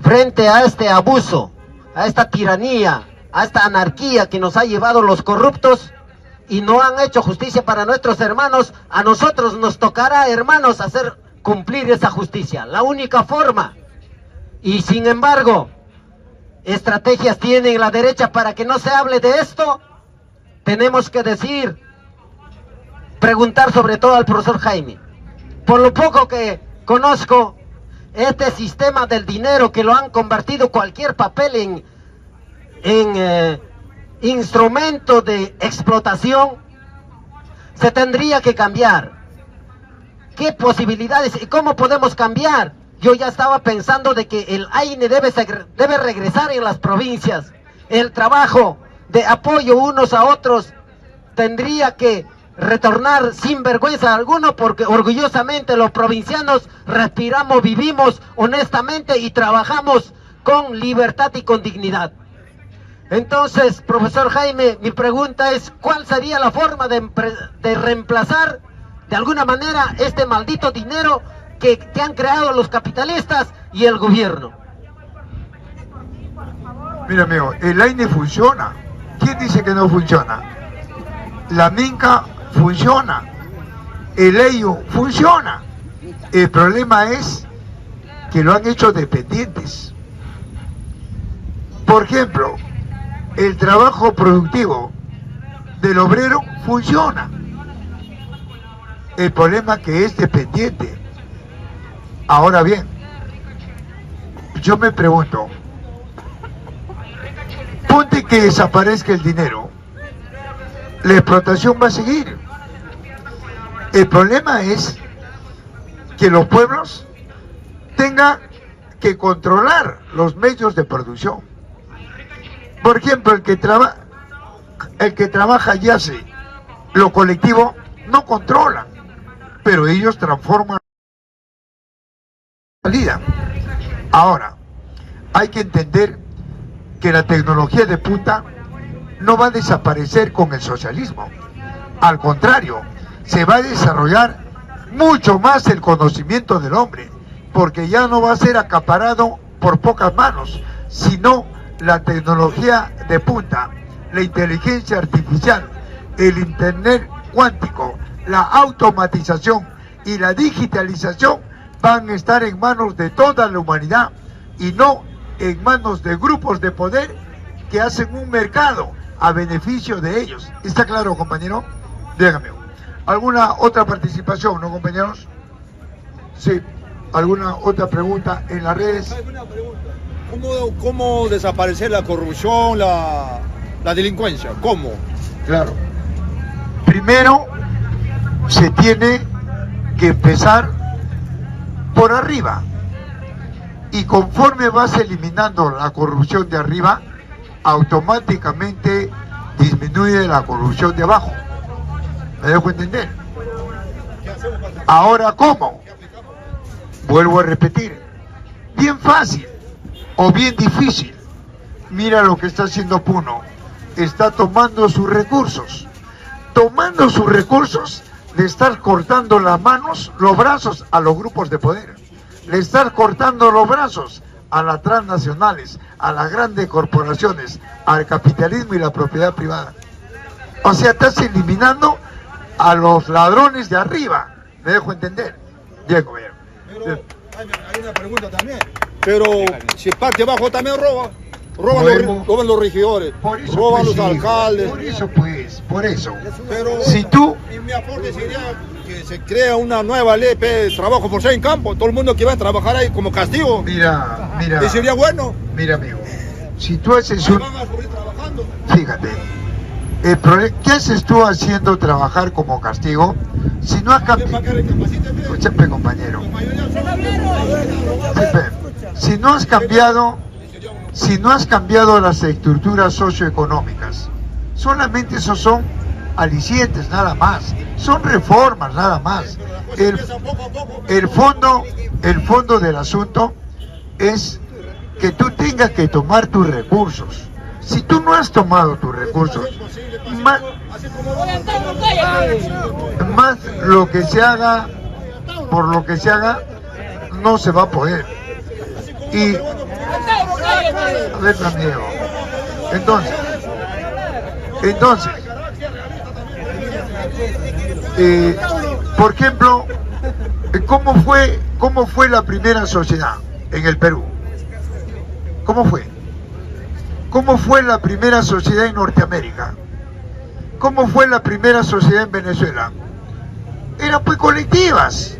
Frente a este abuso, a esta tiranía, a esta anarquía que nos ha llevado los corruptos y no han hecho justicia para nuestros hermanos, a nosotros nos tocará, hermanos, hacer cumplir esa justicia. La única forma. Y sin embargo, estrategias tiene la derecha para que no se hable de esto. Tenemos que decir, preguntar sobre todo al profesor Jaime. Por lo poco que conozco, este sistema del dinero que lo han convertido cualquier papel en instrumento de explotación, se tendría que cambiar. ¿Qué posibilidades y cómo podemos cambiar? Yo ya estaba pensando de que el AINE debe regresar en las provincias. El trabajo de apoyo unos a otros tendría que retornar sin vergüenza alguno, porque orgullosamente los provincianos respiramos, vivimos honestamente y trabajamos con libertad y con dignidad. Entonces, profesor Jaime, mi pregunta es, ¿cuál sería la forma de reemplazar de alguna manera este maldito dinero que han creado los capitalistas y el gobierno? Mira, amigo, el AINE funciona. ¿Quién dice que no funciona? La Minca funciona. El EIO funciona. El problema es que lo han hecho dependientes. Por ejemplo, el trabajo productivo del obrero funciona. El problema es que es dependiente. Ahora bien, yo me pregunto, ponte que desaparezca el dinero, la explotación va a seguir. El problema es que los pueblos tengan que controlar los medios de producción. Por ejemplo, el que trabaja y hace lo colectivo no controla, pero ellos transforman la salida. Ahora, hay que entender que la tecnología de punta no va a desaparecer con el socialismo. Al contrario, se va a desarrollar mucho más el conocimiento del hombre, porque ya no va a ser acaparado por pocas manos, sino la tecnología de punta, la inteligencia artificial, el internet cuántico, la automatización y la digitalización van a estar en manos de toda la humanidad y no en manos de grupos de poder que hacen un mercado a beneficio de ellos. ¿Está claro, compañero? Dígame. ¿Alguna otra participación, no, compañeros? Sí. ¿Alguna otra pregunta en las redes? ¿Cómo desaparecer la corrupción, la delincuencia? ¿Cómo? Claro. Primero, se tiene que empezar por arriba. Y conforme vas eliminando la corrupción de arriba, automáticamente disminuye la corrupción de abajo. ¿Me dejo entender? Ahora, ¿cómo? Vuelvo a repetir. Bien fácil o bien difícil. Mira lo que está haciendo Puno. Está tomando sus recursos. Tomando sus recursos, le estás cortando las manos, los brazos a los grupos de poder. Le estás cortando los brazos a las transnacionales, a las grandes corporaciones, al capitalismo y la propiedad privada. O sea, estás eliminando a los ladrones de arriba. ¿Me dejo entender? Bien, gobierno. Pero hay una pregunta también. Pero si parte abajo también roba. Roban los regidores, roban los alcaldes. Por eso. Pero si tú... mi aporte sería que se crea una nueva ley de trabajo forzado en campo. Todo el mundo que va a trabajar ahí como castigo. Mira. ¿Y sería bueno? Mira, amigo. Si tú haces un... Van a seguir trabajando. Fíjate. ¿Qué haces tú haciendo trabajar como castigo? Si no has cambiado... Escúchame, compañero. Si no has cambiado las estructuras socioeconómicas, solamente esos son alicientes nada más, son reformas nada más. El fondo del asunto es que tú tengas que tomar tus recursos. Si tú no has tomado tus recursos, más lo que se haga, por lo que se haga, no se va a poder. Y a ver, amigo. Entonces, por ejemplo, ¿cómo fue la primera sociedad en el Perú? ¿Cómo fue? ¿Cómo fue la primera sociedad en Norteamérica? ¿Cómo fue la primera sociedad en Venezuela? Eran pues colectivas.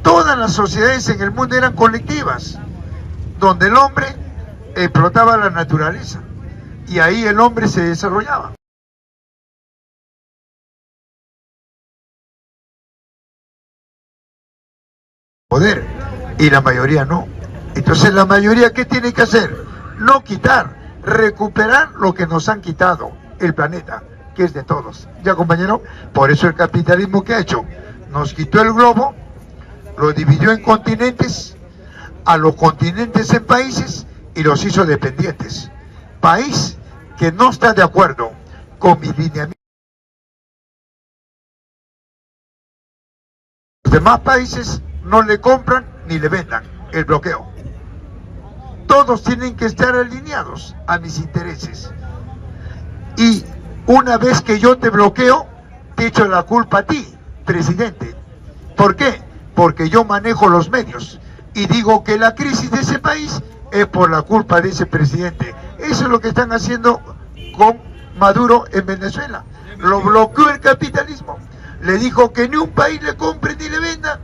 Todas las sociedades en el mundo eran colectivas, donde el hombre explotaba la naturaleza y ahí el hombre se desarrollaba. Poder, y la mayoría no. Entonces la mayoría, ¿qué tiene que hacer? No quitar, recuperar lo que nos han quitado, el planeta, que es de todos. ¿Ya, compañero? Por eso el capitalismo, ¿qué ha hecho? Nos quitó el globo, lo dividió en continentes, a los continentes en países y los hizo dependientes. País que no está de acuerdo con mis lineamientos. Los demás países no le compran ni le vendan el bloqueo. Todos tienen que estar alineados a mis intereses. Y una vez que yo te bloqueo, te echo la culpa a ti, presidente. ¿Por qué? Porque yo manejo los medios y digo que la crisis de ese país es por la culpa de ese presidente. Eso es lo que están haciendo con Maduro en Venezuela. Lo bloqueó el capitalismo. Le dijo que ni un país le compre ni le venda.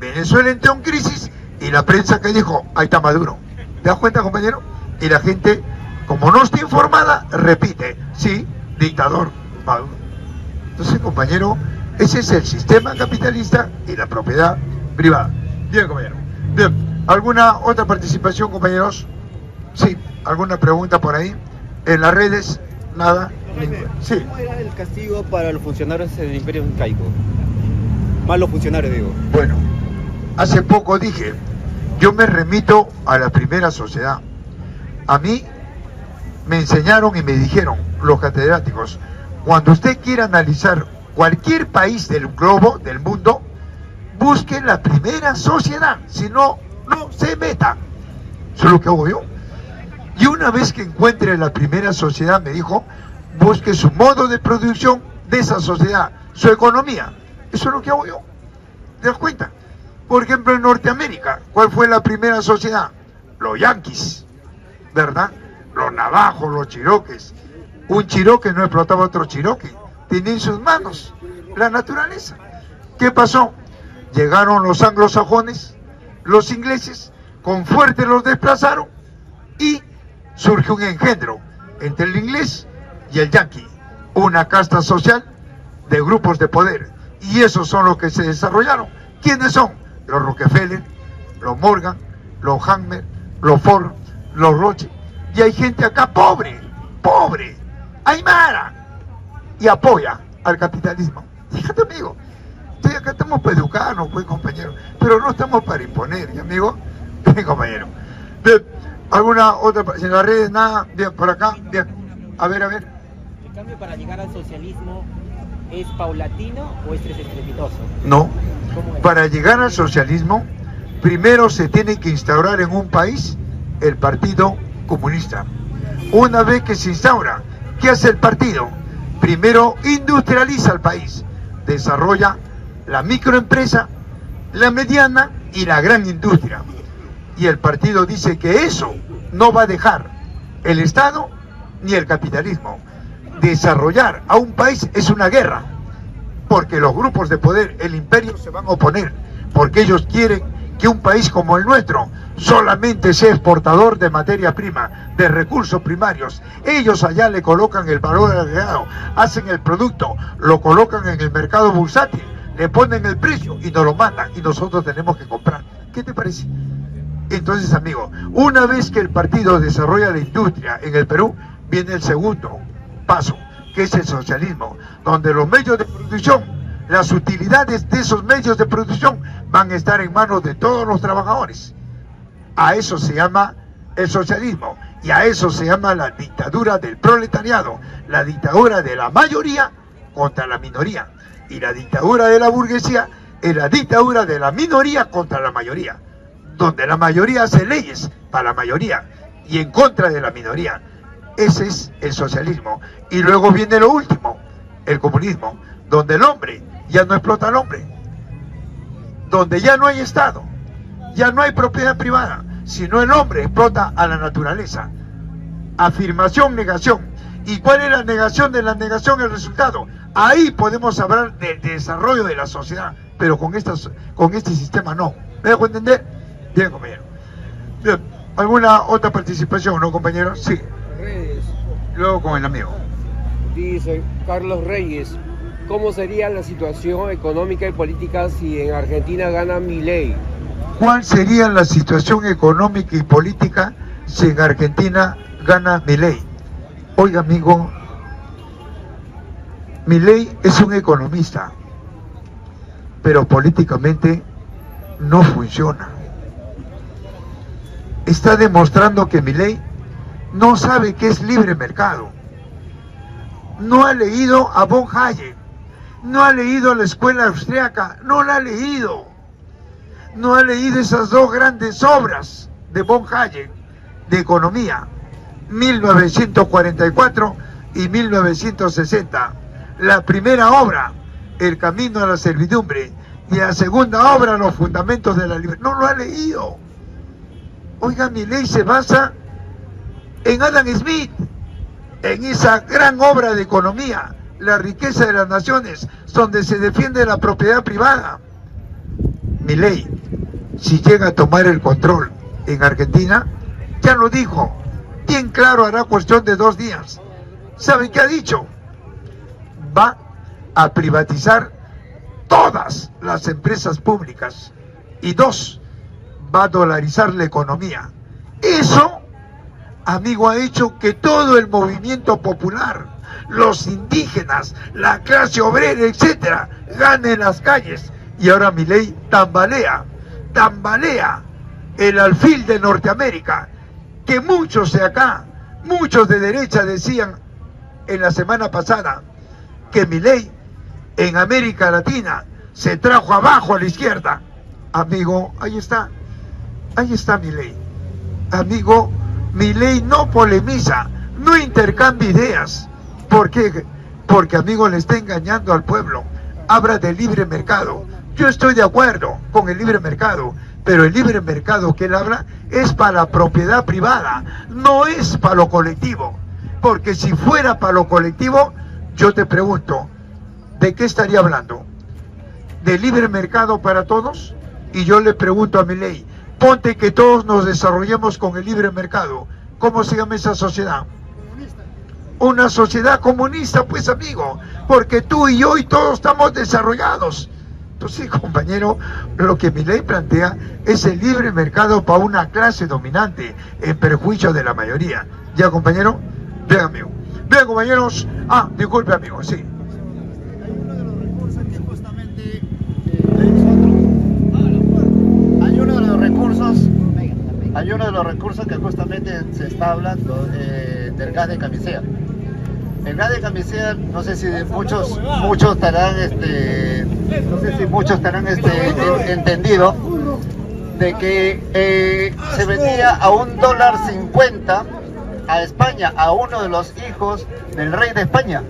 Venezuela entró en crisis y la prensa que dijo, ahí está Maduro. ¿Te das cuenta, compañero? Y la gente, como no está informada, repite, sí, dictador Maduro. Entonces, compañero, ese es el sistema capitalista y la propiedad privada. Bien, compañero. Bien, ¿alguna otra participación, compañeros? Sí, ¿alguna pregunta por ahí? En las redes, nada. Sí. ¿Cómo era el castigo para los funcionarios del Imperio Incaico? Malos funcionarios, digo. Bueno, hace poco dije, yo me remito a la primera sociedad. A mí me enseñaron y me dijeron, los catedráticos, cuando usted quiera analizar cualquier país del globo, del mundo, busque la primera sociedad, si no, no se meta. Eso es lo que hago yo. Y una vez que encuentre la primera sociedad, me dijo, busque su modo de producción de esa sociedad, su economía. Eso es lo que hago yo. ¿Te das cuenta? Por ejemplo, en Norteamérica, ¿cuál fue la primera sociedad? Los yanquis, ¿verdad? Los navajos, los chiroques. Un chiroque no explotaba a otro chiroque. Tenía en sus manos la naturaleza. ¿Qué pasó? Llegaron los anglosajones, los ingleses, con fuerte los desplazaron y surgió un engendro entre el inglés y el yanqui. Una casta social de grupos de poder. Y esos son los que se desarrollaron. ¿Quiénes son? Los Rockefeller, los Morgan, los Hammer, los Ford, los Roche. Y hay gente acá pobre, aymara, y apoya al capitalismo. Fíjate, amigo, acá estamos para educarnos, pues, compañero, pero no estamos para imponer, ¿sí, amigo? Bien, compañero. Bien, ¿alguna otra? En las redes nada, bien, por acá, bien. A ver. ¿El cambio para llegar al socialismo es paulatino o es estrepitoso? No. Para llegar al socialismo, primero se tiene que instaurar en un país el Partido Comunista. Una vez que se instaura, ¿qué hace el partido? Primero industrializa el país, desarrolla la microempresa, la mediana y la gran industria. Y el partido dice que eso no va a dejar el Estado ni el capitalismo. Desarrollar a un país es una guerra, porque los grupos de poder, el imperio, se van a oponer, porque ellos quieren que un país como el nuestro solamente sea exportador de materia prima, de recursos primarios. Ellos allá le colocan el valor agregado, hacen el producto, lo colocan en el mercado bursátil, le ponen el precio y nos lo mandan y nosotros tenemos que comprar. ¿Qué te parece? Entonces, amigo, una vez que el partido desarrolla la industria en el Perú, viene el segundo paso, que es el socialismo, donde los medios de producción, las utilidades de esos medios de producción van a estar en manos de todos los trabajadores. A eso se llama el socialismo y a eso se llama la dictadura del proletariado, la dictadura de la mayoría contra la minoría, y la dictadura de la burguesía es la dictadura de la minoría contra la mayoría, donde la mayoría hace leyes para la mayoría y en contra de la minoría. Ese es el socialismo. Y luego viene lo último, el comunismo, donde el hombre ya no explota al hombre, donde ya no hay Estado, ya no hay propiedad privada, sino el hombre explota a la naturaleza. Afirmación, negación. ¿Y cuál es la negación de la negación? El resultado. Ahí podemos hablar del desarrollo de la sociedad, pero con este sistema no. ¿Me dejo entender? Bien, compañero. Bien. ¿Alguna otra participación, no, compañero? Sí. Reyes. Luego con el amigo. Dice Carlos Reyes, ¿cómo sería la situación económica y política si en Argentina gana Milei? ¿Cuál sería la situación económica y política si en Argentina gana Milei? Oiga, amigo, Milei es un economista, pero políticamente no funciona. Está demostrando que Milei no sabe qué es libre mercado. No ha leído a von Hayek, no ha leído la escuela austriaca, no la ha leído. No ha leído esas dos grandes obras de von Hayek de economía, 1944 y 1960. La primera obra, El camino a la servidumbre, y la segunda obra, Los fundamentos de la libertad. No lo ha leído. Oiga, Milei se basa en Adam Smith, en esa gran obra de economía, La riqueza de las naciones, donde se defiende la propiedad privada. Milei, si llega a tomar el control en Argentina, ya lo dijo, bien claro, hará cuestión de 2 días. ¿Saben qué ha dicho? Va a privatizar todas las empresas públicas y 2, va a dolarizar la economía. Eso, amigo, ha hecho que todo el movimiento popular, los indígenas, la clase obrera, etcétera, gane las calles. Y ahora Milei tambalea el alfil de Norteamérica, que muchos de acá, muchos de derecha decían, en la semana pasada que Milei en América Latina se trajo abajo a la izquierda. Amigo, ahí está Milei. Amigo, Milei no polemiza, no intercambia ideas. ¿Por qué? Porque, amigo, le está engañando al pueblo. Habla de libre mercado. Yo estoy de acuerdo con el libre mercado, pero el libre mercado que él habla es para la propiedad privada, no es para lo colectivo. Porque si fuera para lo colectivo, yo te pregunto, ¿de qué estaría hablando? ¿De libre mercado para todos? Y yo le pregunto a Milei, ponte que todos nos desarrollemos con el libre mercado. ¿Cómo se llama esa sociedad? Una sociedad comunista, pues, amigo, porque tú y yo y todos estamos desarrollados. Entonces, compañero, lo que Milei plantea es el libre mercado para una clase dominante en perjuicio de la mayoría. ¿Ya, compañero? Bien, amigo. Bien, compañeros. Ah, disculpe, amigo, sí. Hay uno de los recursos que justamente se está hablando del gas de camisea. El gas de camisea, no sé si muchos estarán entendido de que se vendía a $1.50 a España, a uno de los hijos del rey de España,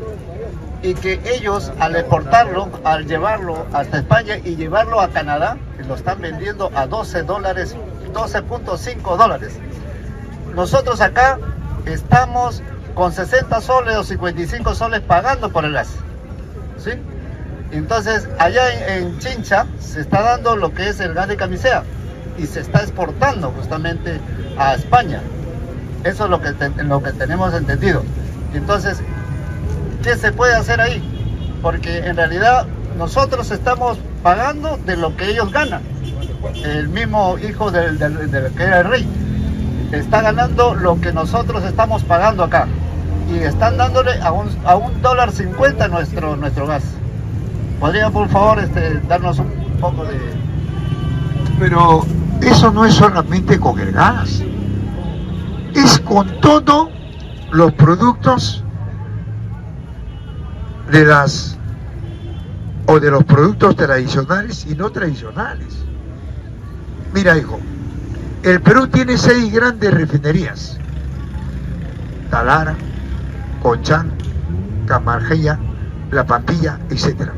y que ellos al exportarlo, al llevarlo hasta España y llevarlo a Canadá, lo están vendiendo a $12.5. Nosotros acá estamos con 60 soles o 55 soles pagando por el gas, ¿sí? Entonces allá en Chincha se está dando lo que es el gas de camisea y se está exportando justamente a España. Eso es lo que tenemos entendido. Entonces, ¿qué se puede hacer ahí? Porque en realidad nosotros estamos pagando de lo que ellos ganan. El mismo hijo del que era el rey está ganando lo que nosotros estamos pagando acá, y están dándole a $1.50 nuestro gas. ¿Podría, por favor, darnos un poco de...? Pero eso no es solamente con el gas, es con todos los productos de los productos tradicionales y no tradicionales. Mira, hijo, el Perú tiene 6 grandes refinerías: Talara, Conchán, Camargeya, La Pampilla, etc.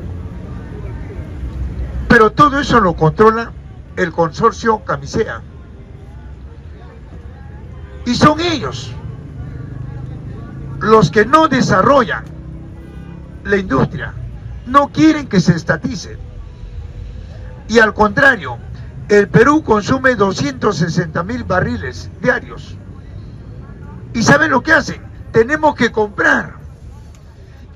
Pero todo eso lo controla el consorcio Camisea. Y son ellos los que no desarrollan la industria, no quieren que se estatice. Y al contrario, el Perú consume 260.000 barriles diarios. ¿Y saben lo que hacen? Tenemos que comprar.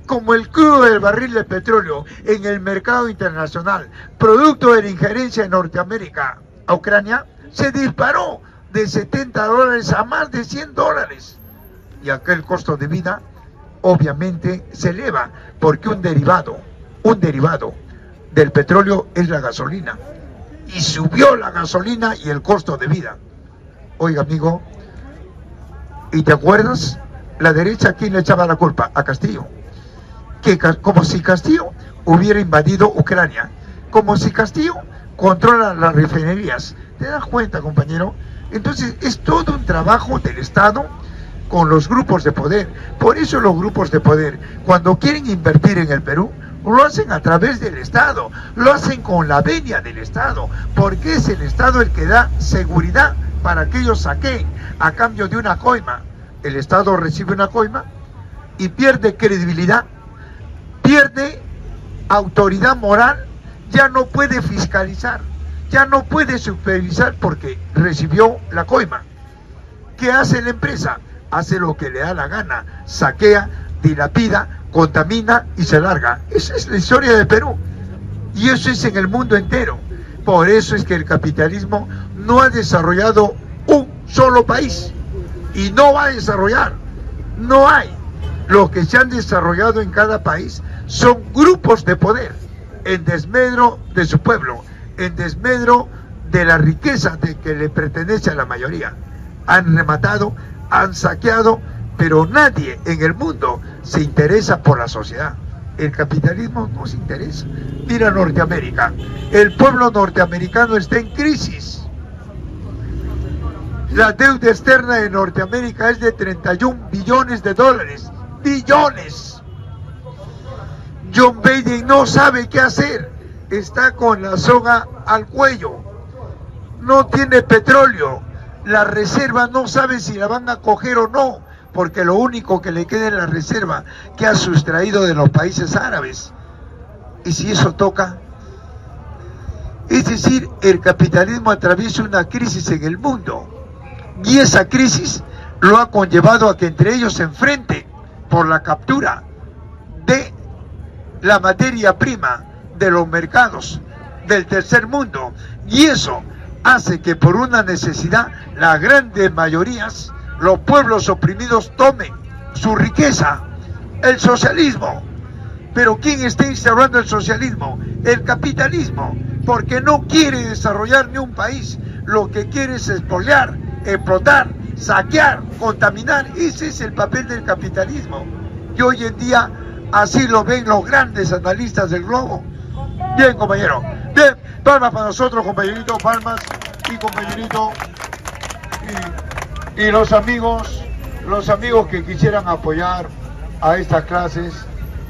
Como el crudo del barril de petróleo en el mercado internacional, producto de la injerencia de Norteamérica a Ucrania, se disparó de $70 a más de $100. Y acá el costo de vida obviamente se eleva, porque un derivado del petróleo es la gasolina. Y subió la gasolina y el costo de vida. Oiga, amigo, ¿y te acuerdas? La derecha, ¿a quién le echaba la culpa? A Castillo. Como si Castillo hubiera invadido Ucrania, como si Castillo controla las refinerías. ¿Te das cuenta, compañero? Entonces es todo un trabajo del Estado con los grupos de poder. Por eso los grupos de poder, cuando quieren invertir en el Perú, lo hacen a través del Estado, lo hacen con la venia del Estado, porque es el Estado el que da seguridad para que ellos saquen a cambio de una coima. El Estado recibe una coima y pierde credibilidad, pierde autoridad moral, ya no puede fiscalizar, ya no puede supervisar porque recibió la coima. ¿Qué hace la empresa? Hace lo que le da la gana, saquea, dilapida, contamina y se larga. Esa es la historia de Perú y eso es en el mundo entero. Por eso es que el capitalismo no ha desarrollado un solo país y no va a desarrollar. No hay. Lo que se han desarrollado en cada país son grupos de poder en desmedro de su pueblo, en desmedro de la riqueza de que le pertenece a la mayoría. Han rematado, han saqueado pero nadie en el mundo se interesa por la sociedad. El capitalismo no se interesa. Mira Norteamérica, el pueblo norteamericano está en crisis. La deuda externa de Norteamérica es de 31 billones de dólares. ¡Billones! John Biden no sabe qué hacer. Está con la soga al cuello. No tiene petróleo. La reserva no sabe si la van a coger o no, porque lo único que le queda en la reserva que ha sustraído de los países árabes. Y si eso toca, es decir, el capitalismo atraviesa una crisis en el mundo, y esa crisis lo ha conllevado a que entre ellos se enfrenten por la captura de la materia prima de los mercados del tercer mundo, y eso hace que por una necesidad las grandes mayorías, los pueblos oprimidos, tomen su riqueza, el socialismo. Pero ¿quién está instaurando el socialismo? El capitalismo, porque no quiere desarrollar ni un país, lo que quiere es expoliar, explotar, saquear, contaminar. Ese es el papel del capitalismo, y hoy en día así lo ven los grandes analistas del globo. Bien, compañero, bien, palmas para nosotros, compañerito, palmas y compañerito, y los amigos que quisieran apoyar a estas clases,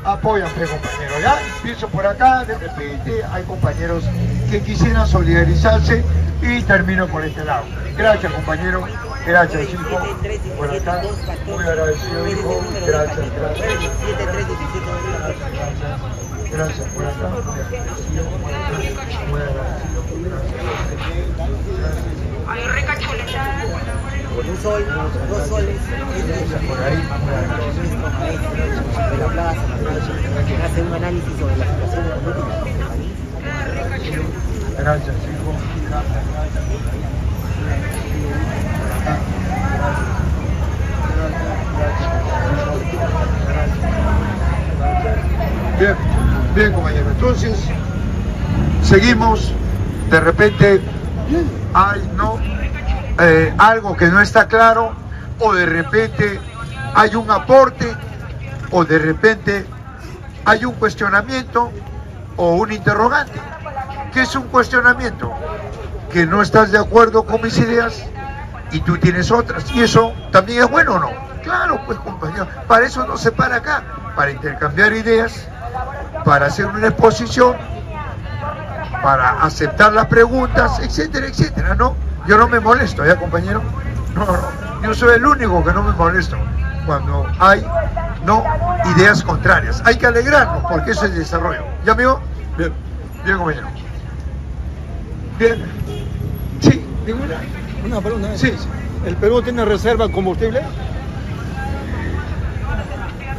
apóyanme, compañero, ¿ya? Empiezo por acá, de repente hay compañeros que quisieran solidarizarse y termino por este lado. Gracias, compañero, gracias, hijo, por acá, muy agradecido, hijo, gracias. Gracias por acá, muy agradecido. Con un sol, 2 soles, por ahí, de la plaza, que hace un análisis sobre la situación económica del país. Gracias, hijo. Bien, bien, compañero. Entonces, seguimos. De repente hay algo que no está claro, o de repente hay un aporte, o de repente hay un cuestionamiento o un interrogante. ¿Qué es un cuestionamiento? Que no estás de acuerdo con mis ideas y tú tienes otras, y eso también es bueno, ¿o no? Claro, pues, compañero, para eso nos separa acá, para intercambiar ideas, para hacer una exposición, para aceptar las preguntas, etcétera, etcétera, ¿no? Yo no me molesto, ¿ya, compañero? No, yo soy el único que no me molesto cuando hay, ideas contrarias. Hay que alegrarnos, porque eso es desarrollo. ¿Ya, amigo? Bien, bien, compañero. Bien. Sí, ninguna. Una pregunta. Sí. ¿El Perú tiene reserva de combustible?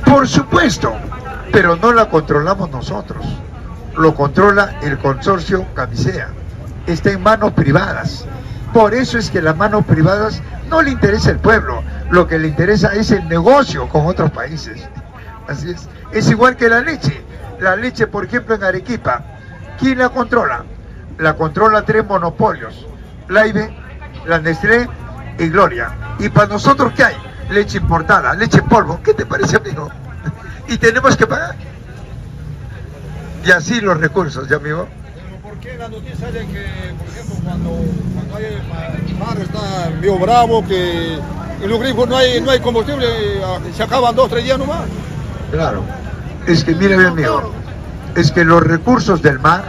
Por supuesto, pero no la controlamos nosotros. Lo controla el consorcio Camisea. Está en manos privadas. Por eso es que las manos privadas no le interesa el pueblo. Lo que le interesa es el negocio con otros países. Así es. Es igual que la leche. La leche, por ejemplo, en Arequipa, ¿quién la controla? La controla 3 monopolios: Laibe, la Nestlé y Gloria. ¿Y para nosotros qué hay? Leche importada, leche en polvo. ¿Qué te parece, amigo? Y tenemos que pagar. Y así los recursos, ¿ya, amigo? Pero ¿por qué la noticia de que, por ejemplo, cuando hay el mar está medio bravo, que en los grifos no hay combustible, se acaban 2 o 3 días nomás? Claro. Es que, mire bien, amigo, es que los recursos del mar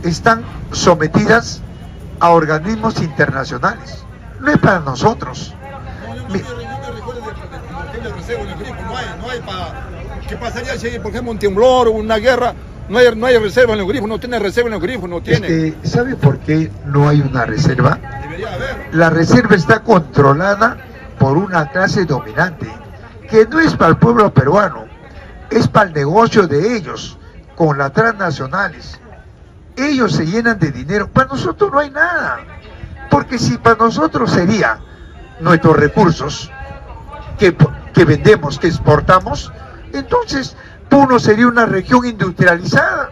están sometidas a organismos internacionales. No es para nosotros. No hay para... ¿Qué pasaría si hay, por ejemplo, un temblor o una guerra? No hay reserva en los grifos, no tiene reserva en los grifos, no tiene. ¿Sabe por qué no hay una reserva? Debería haber. La reserva está controlada por una clase dominante, que no es para el pueblo peruano, es para el negocio de ellos, con las transnacionales. Ellos se llenan de dinero. Para nosotros no hay nada, porque si para nosotros sería nuestros recursos que vendemos, que exportamos, entonces Puno sería una región industrializada.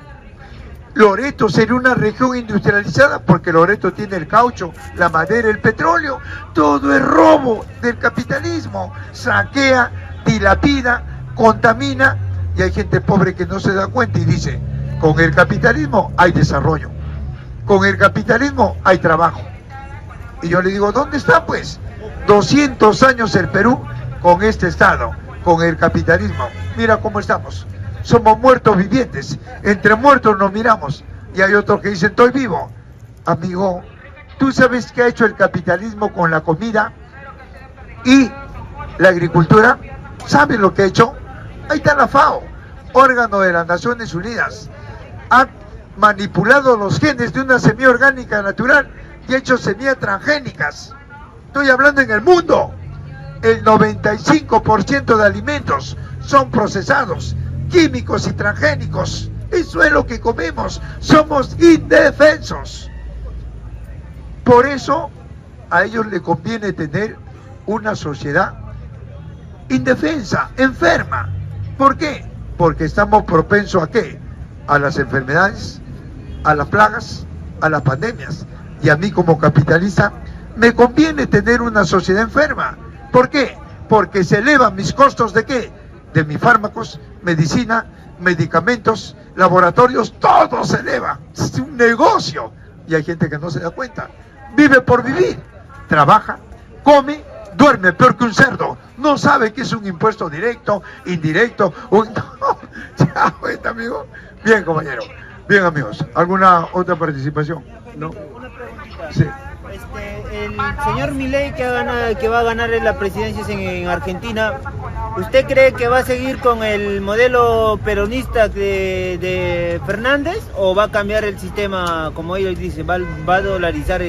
Loreto sería una región industrializada porque Loreto tiene el caucho, la madera, el petróleo. Todo es robo del capitalismo. Saquea, dilapida, contamina, y hay gente pobre que no se da cuenta y dice, con el capitalismo hay desarrollo, con el capitalismo hay trabajo. Y yo le digo, ¿dónde está pues? 200 años el Perú con este Estado, con el capitalismo. Mira cómo estamos. Somos muertos vivientes, entre muertos nos miramos. Y hay otros que dicen, estoy vivo. Amigo, ¿tú sabes qué ha hecho el capitalismo con la comida y la agricultura? ¿Sabes lo que ha hecho? Ahí está la FAO, órgano de las Naciones Unidas. Ha manipulado los genes de una semilla orgánica natural y ha hecho semillas transgénicas. Estoy hablando en el mundo. El 95% de alimentos son procesados, químicos y transgénicos. Eso es lo que comemos. Somos indefensos. Por eso a ellos les conviene tener una sociedad indefensa, enferma. ¿Por qué? Porque estamos propensos ¿a qué? A las enfermedades, a las plagas, a las pandemias. Y a mí como capitalista me conviene tener una sociedad enferma. ¿Por qué? Porque se elevan mis costos ¿de qué? De mis fármacos, medicina, medicamentos, laboratorios, todo se eleva. Es un negocio. Y hay gente que no se da cuenta. Vive por vivir. Trabaja, come, duerme peor que un cerdo. No sabe que es un impuesto directo, indirecto. No. Ya, cuenta, amigo. Bien, compañero. Bien, amigos. ¿Alguna otra participación? ¿No? Una preguntita. Sí. El señor Milei que va a ganar la presidencia en Argentina, ¿usted cree que va a seguir con el modelo peronista de Fernández o va a cambiar el sistema, como ellos dicen, va a dolarizar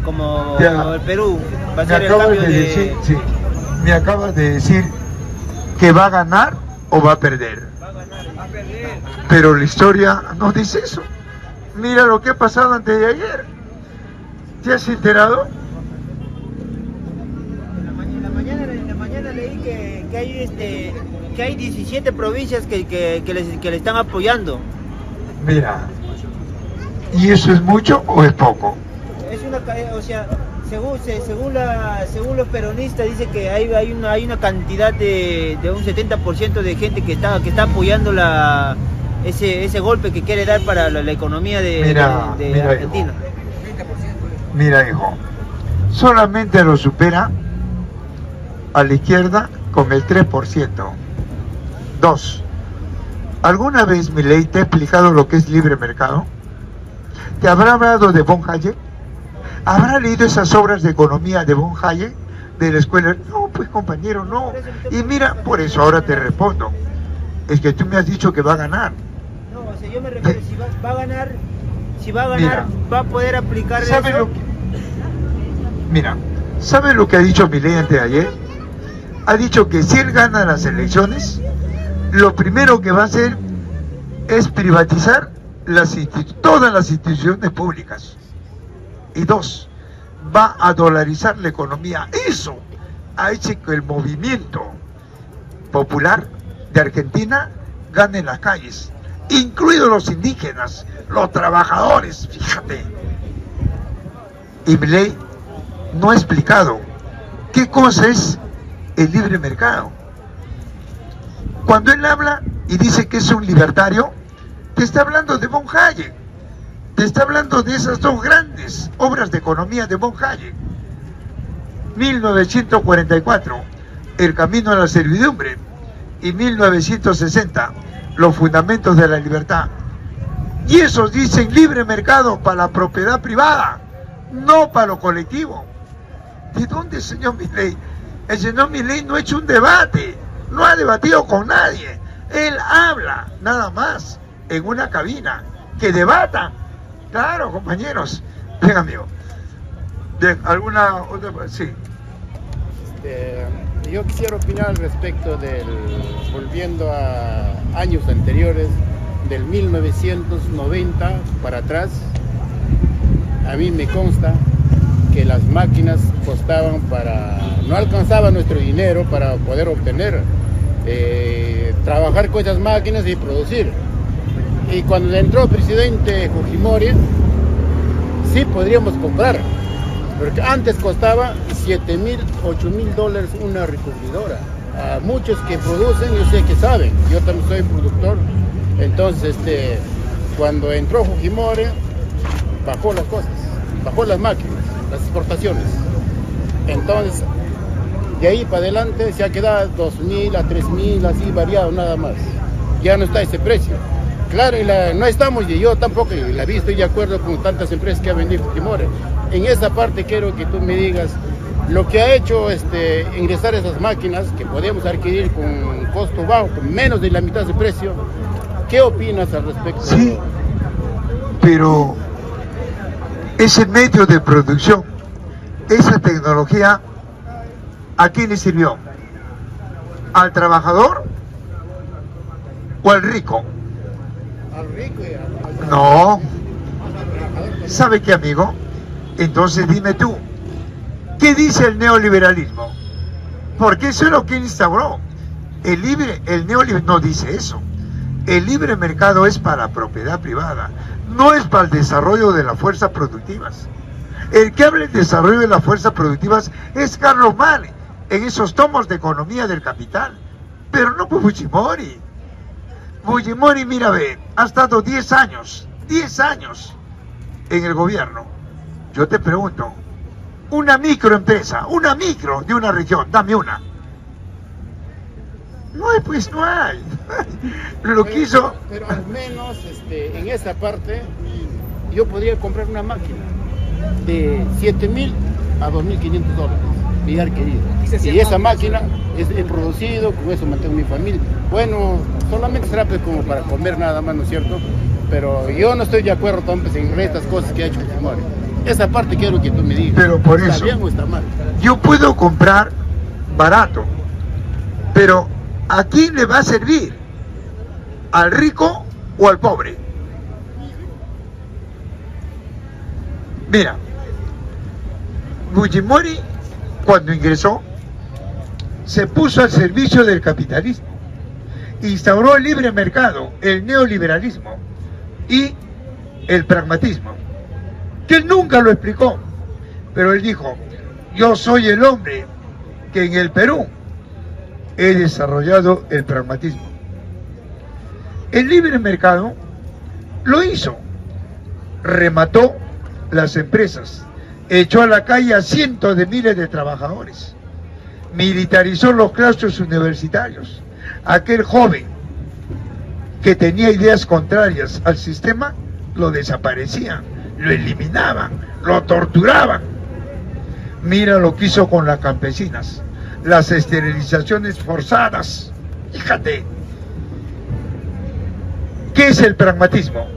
como el Perú? Va a ser el cambio Me acabas de decir que va a ganar o va a perder. Va a perder. Pero la historia no dice eso. Mira lo que ha pasado antes de ayer. ¿Te has enterado? En la mañana leí que hay 17 provincias que le están apoyando. Mira, ¿y eso es mucho o es poco? Es una, o sea, según los peronistas dice que hay una cantidad de un 70% de gente que está apoyando ese golpe que quiere dar para la economía de Argentina. Hijo. Mira, hijo, solamente lo supera a la izquierda con el 3%. 2. ¿Alguna vez Milei te ha explicado lo que es libre mercado? ¿Te habrá hablado de von Hayek? ¿Habrá leído esas obras de economía de von Hayek de la escuela? No, pues compañero, no. Y mira, por eso ahora te respondo. Es que tú me has dicho que va a ganar. No, o sea, yo me refiero, si va a ganar, mira, va a poder aplicar ¿sabe eso. Mira, ¿sabe lo que ha dicho Milei antes de ayer? Ha dicho que si él gana las elecciones, lo primero que va a hacer es privatizar todas las instituciones públicas. Y 2, va a dolarizar la economía. Eso ha hecho que el movimiento popular de Argentina gane en las calles, incluidos los indígenas, los trabajadores, fíjate. Y Milei no ha explicado qué cosa es el libre mercado. Cuando él habla y dice que es un libertario, te está hablando de von Hayek, te está hablando de esas dos grandes obras de economía de von Hayek. 1944, El camino a la servidumbre, y 1960, Los fundamentos de la libertad. Y esos dicen libre mercado para la propiedad privada, no para lo colectivo. ¿De dónde, señor Milei? El señor Milei no ha hecho un debate, no ha debatido con nadie. Él habla, nada más, en una cabina. Que debata. Claro, compañeros. Bien, amigo. Bien, ¿alguna otra? Sí. Yo quisiera opinar respecto volviendo a años anteriores, del 1990 para atrás. A mí me consta que las máquinas costaban no alcanzaba nuestro dinero para poder obtener, trabajar con esas máquinas y producir. Y cuando entró el presidente Fujimori, sí podríamos comprar, porque antes costaba $7,000, $8,000 una recubridora. A muchos que producen, yo sé que saben, yo también soy productor, entonces cuando entró Fujimori, bajó las cosas, bajó las máquinas, las exportaciones. Entonces, de ahí para adelante se ha quedado 2,000 a 3,000, así variado nada más. Ya no está ese precio. Claro, no estamos, y yo tampoco la vi, estoy de acuerdo con tantas empresas que ha vendido Fujimori. En esa parte quiero que tú me digas lo que ha hecho ingresar esas máquinas que podemos adquirir con costo bajo, con menos de la mitad de precio. ¿Qué opinas al respecto? Sí, pero ese medio de producción, esa tecnología, ¿a quién le sirvió? ¿Al trabajador o al rico? Al rico y al No. ¿Sabe qué, amigo? Entonces dime tú, ¿qué dice el neoliberalismo? Porque eso es lo que instauró. El neoliberalismo no dice eso. El libre mercado es para la propiedad privada, no es para el desarrollo de las fuerzas productivas. El que habla del desarrollo de las fuerzas productivas es Carlos Marx, en esos tomos de economía del capital, pero no por Fujimori. Fujimori, mira, ve, ha estado 10 años en el gobierno. Yo te pregunto, una microempresa, una micro de una región, dame una. No hay, pues no hay. Lo quiso. Pero al menos en esa parte yo podría comprar una máquina de $7,000 a $2,500, billar querido. Y esa máquina es producido, con eso mantengo mi familia. Bueno, solamente será pues como para comer nada más, ¿no es cierto? Pero yo no estoy de acuerdo tampoco en estas cosas que ha hecho Fujimori. Esa parte quiero que tú me digas. Pero por eso, ¿está bien o está mal? Yo puedo comprar barato, pero ¿a quién le va a servir? ¿Al rico o al pobre? Mira, Fujimori, cuando ingresó, se puso al servicio del capitalismo, instauró el libre mercado, el neoliberalismo y el pragmatismo, que él nunca lo explicó, pero él dijo, yo soy el hombre que en el Perú he desarrollado el pragmatismo. El libre mercado lo hizo, remató las empresas, echó a la calle a cientos de miles de trabajadores, militarizó los claustros universitarios. Aquel joven que tenía ideas contrarias al sistema, lo desaparecían, lo eliminaban, lo torturaban. Mira lo que hizo con las campesinas, las esterilizaciones forzadas. Fíjate, ¿qué es el pragmatismo?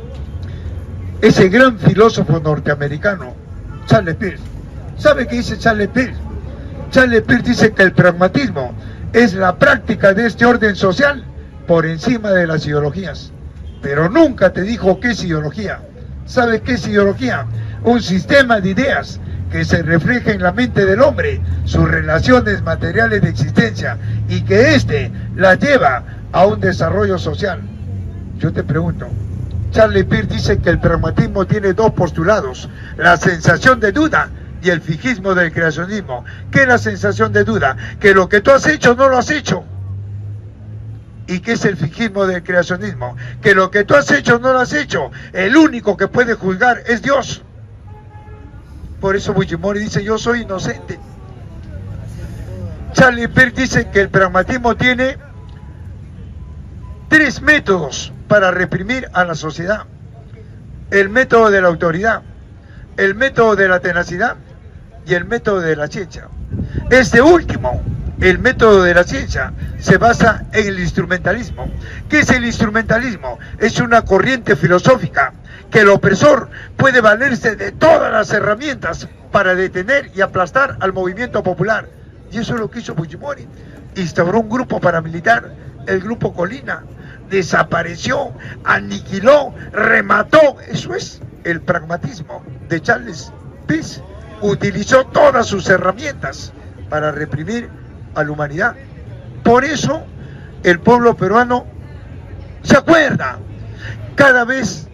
Ese gran filósofo norteamericano, Charles Peirce. ¿Sabe qué dice Charles Peirce? Charles Peirce dice que el pragmatismo es la práctica de este orden social por encima de las ideologías. Pero nunca te dijo qué es ideología. ¿Sabe qué es ideología? Un sistema de ideas que se refleja en la mente del hombre, sus relaciones materiales de existencia, y que éste las lleva a un desarrollo social. Yo te pregunto, Charles Peirce dice que el pragmatismo tiene dos postulados, la sensación de duda y el fijismo del creacionismo. ¿Qué es la sensación de duda? Que lo que tú has hecho no lo has hecho. ¿Y qué es el fijismo del creacionismo? Que lo que tú has hecho no lo has hecho. El único que puede juzgar es Dios. Por eso Fujimori dice, yo soy inocente. Charles Peirce dice que el pragmatismo tiene 3 métodos para reprimir a la sociedad. El método de la autoridad, el método de la tenacidad y el método de la ciencia. Este último, el método de la ciencia, se basa en el instrumentalismo. ¿Qué es el instrumentalismo? Es una corriente filosófica que el opresor puede valerse de todas las herramientas para detener y aplastar al movimiento popular. Y eso es lo que hizo Fujimori. Instauró un grupo paramilitar, el Grupo Colina, desapareció, aniquiló, remató. Eso es el pragmatismo de Charles Peirce. Utilizó todas sus herramientas para reprimir a la humanidad. Por eso el pueblo peruano se acuerda cada vez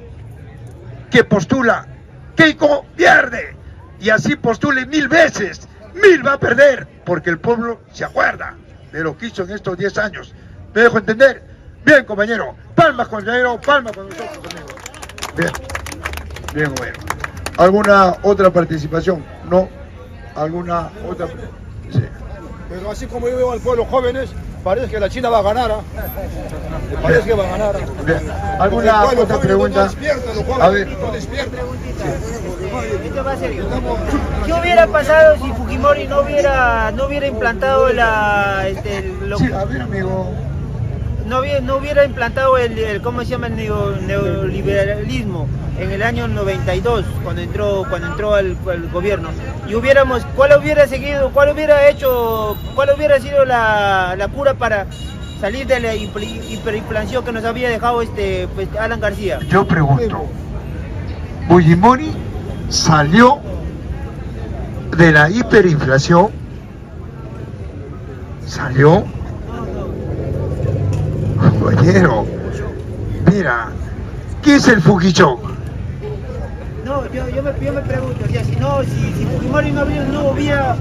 que postula, Keiko pierde, y así postule 1000 veces, 1000 va a perder, porque el pueblo se acuerda de lo que hizo en estos 10 años. ¿Me dejo entender? Bien, compañero. Palmas, compañero. Palmas con nosotros, amigos. Bien. Bien, bueno. ¿Alguna otra participación? ¿No? ¿Alguna otra? Sí. Pero así como yo veo al pueblo jóvenes, parece que la China va a ganar. Parece que va a ganar. Bien. ¿Alguna otra pregunta? A ver. Esto va serio. ¿Qué hubiera pasado si Fujimori no hubiera implantado Sí, a ver, amigo. no hubiera implantado el ¿cómo se llama? El neoliberalismo en el año 92 cuando entró al gobierno, y ¿cuál hubiera sido la cura para salir de la hiperinflación que nos había dejado Alan García? Yo pregunto, Fujimori salió de la hiperinflación, salió, compañero, mira, ¿qué es el Fujichok? No, yo me pregunto, o sea, si Fujimori no hubiera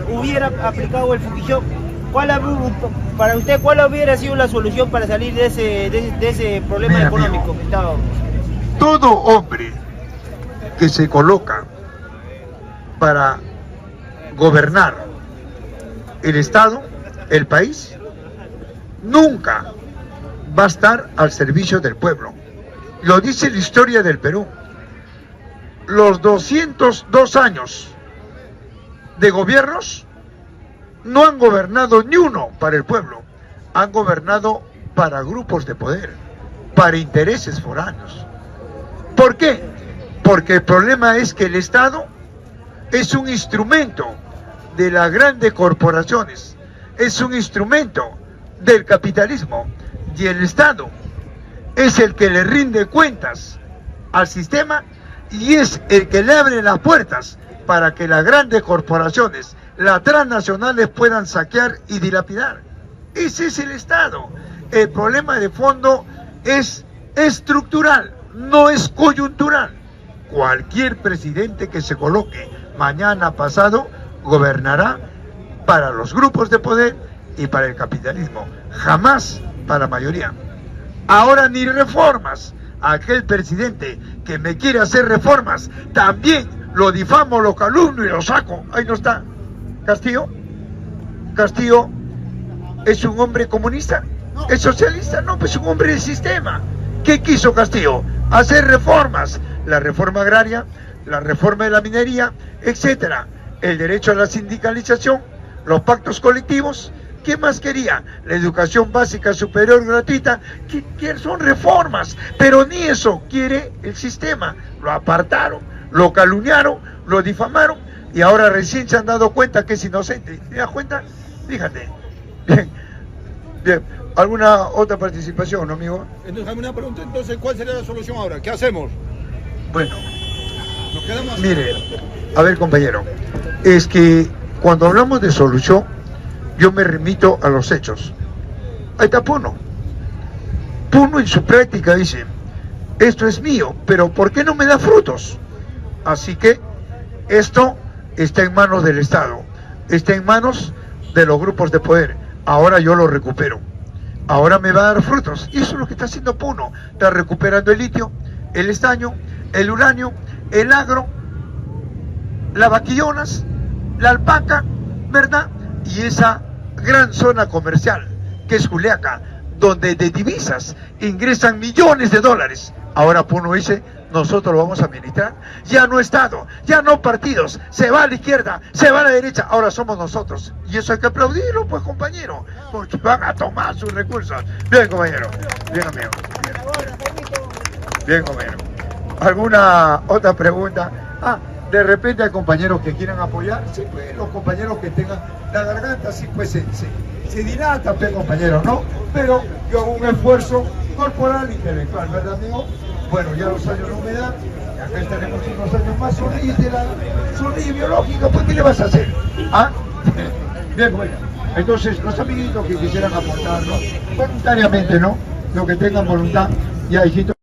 aplicado el Fujichok, para usted, ¿cuál hubiera sido la solución para salir de ese problema económico que estábamos? Todo hombre que se coloca para gobernar el Estado, el país, nunca va a estar al servicio del pueblo. Lo dice la historia del Perú. Los 202 años de gobiernos no han gobernado ni uno para el pueblo, han gobernado para grupos de poder, para intereses foráneos. ¿Por qué? Porque el problema es que el Estado es un instrumento de las grandes corporaciones, es un instrumento del capitalismo, y el Estado es el que le rinde cuentas al sistema y es el que le abre las puertas para que las grandes corporaciones, las transnacionales, puedan saquear y dilapidar. Ese es el Estado. El problema de fondo es estructural, no es coyuntural. Cualquier presidente que se coloque mañana, pasado, gobernará para los grupos de poder y para el capitalismo, jamás para la mayoría. Ahora ni reformas. Aquel presidente que me quiere hacer reformas, también lo difamo, lo calumnio y lo saco. Ahí no está. Castillo. Castillo es un hombre comunista, es socialista, no, pues es un hombre del sistema. ¿Qué quiso Castillo? Hacer reformas, la reforma agraria, la reforma de la minería, etcétera, el derecho a la sindicalización, los pactos colectivos. ¿Qué más quería? La educación básica superior gratuita, que son reformas, pero ni eso quiere el sistema. Lo apartaron, lo calumniaron, lo difamaron, y ahora recién se han dado cuenta que es inocente. ¿Te das cuenta? Fíjate. Bien, bien. ¿Alguna otra participación, amigo? Entonces, hay una pregunta, entonces, ¿cuál sería la solución ahora? ¿Qué hacemos? Bueno, ¿Nos quedamos? mire, a ver, compañero, es que cuando hablamos de solución, yo me remito a los hechos. Ahí está Puno. Puno en su práctica dice, esto es mío, pero ¿por qué no me da frutos? Así que esto está en manos del Estado, está en manos de los grupos de poder. Ahora yo lo recupero. Ahora me va a dar frutos. Y eso es lo que está haciendo Puno. Está recuperando el litio, el estaño, el uranio, el agro, las vaquillonas, la alpaca, ¿verdad? Y esa gran zona comercial que es Juliaca, donde de divisas ingresan millones de dólares. Ahora Puno dice, nosotros lo vamos a administrar. Ya no Estado, ya no partidos, se va a la izquierda, se va a la derecha, ahora somos nosotros. Y eso hay que aplaudirlo, pues, compañero, porque van a tomar sus recursos. Bien, compañero, bien, amigo. Bien, compañero. ¿Alguna otra pregunta? De repente hay compañeros que quieran apoyar, sí, pues los compañeros que tengan la garganta, sí, pues se dilata, pues, compañeros, ¿no? Pero yo hago un esfuerzo corporal e intelectual, ¿verdad, amigo? Bueno, ya los años no me dan, y acá estaremos unos años más, son leyes biológicas, pues, ¿qué le vas a hacer? Bien, bueno, entonces los amiguitos que quisieran aportar, ¿no? Voluntariamente, ¿no? Los que tengan voluntad, ya, hijito.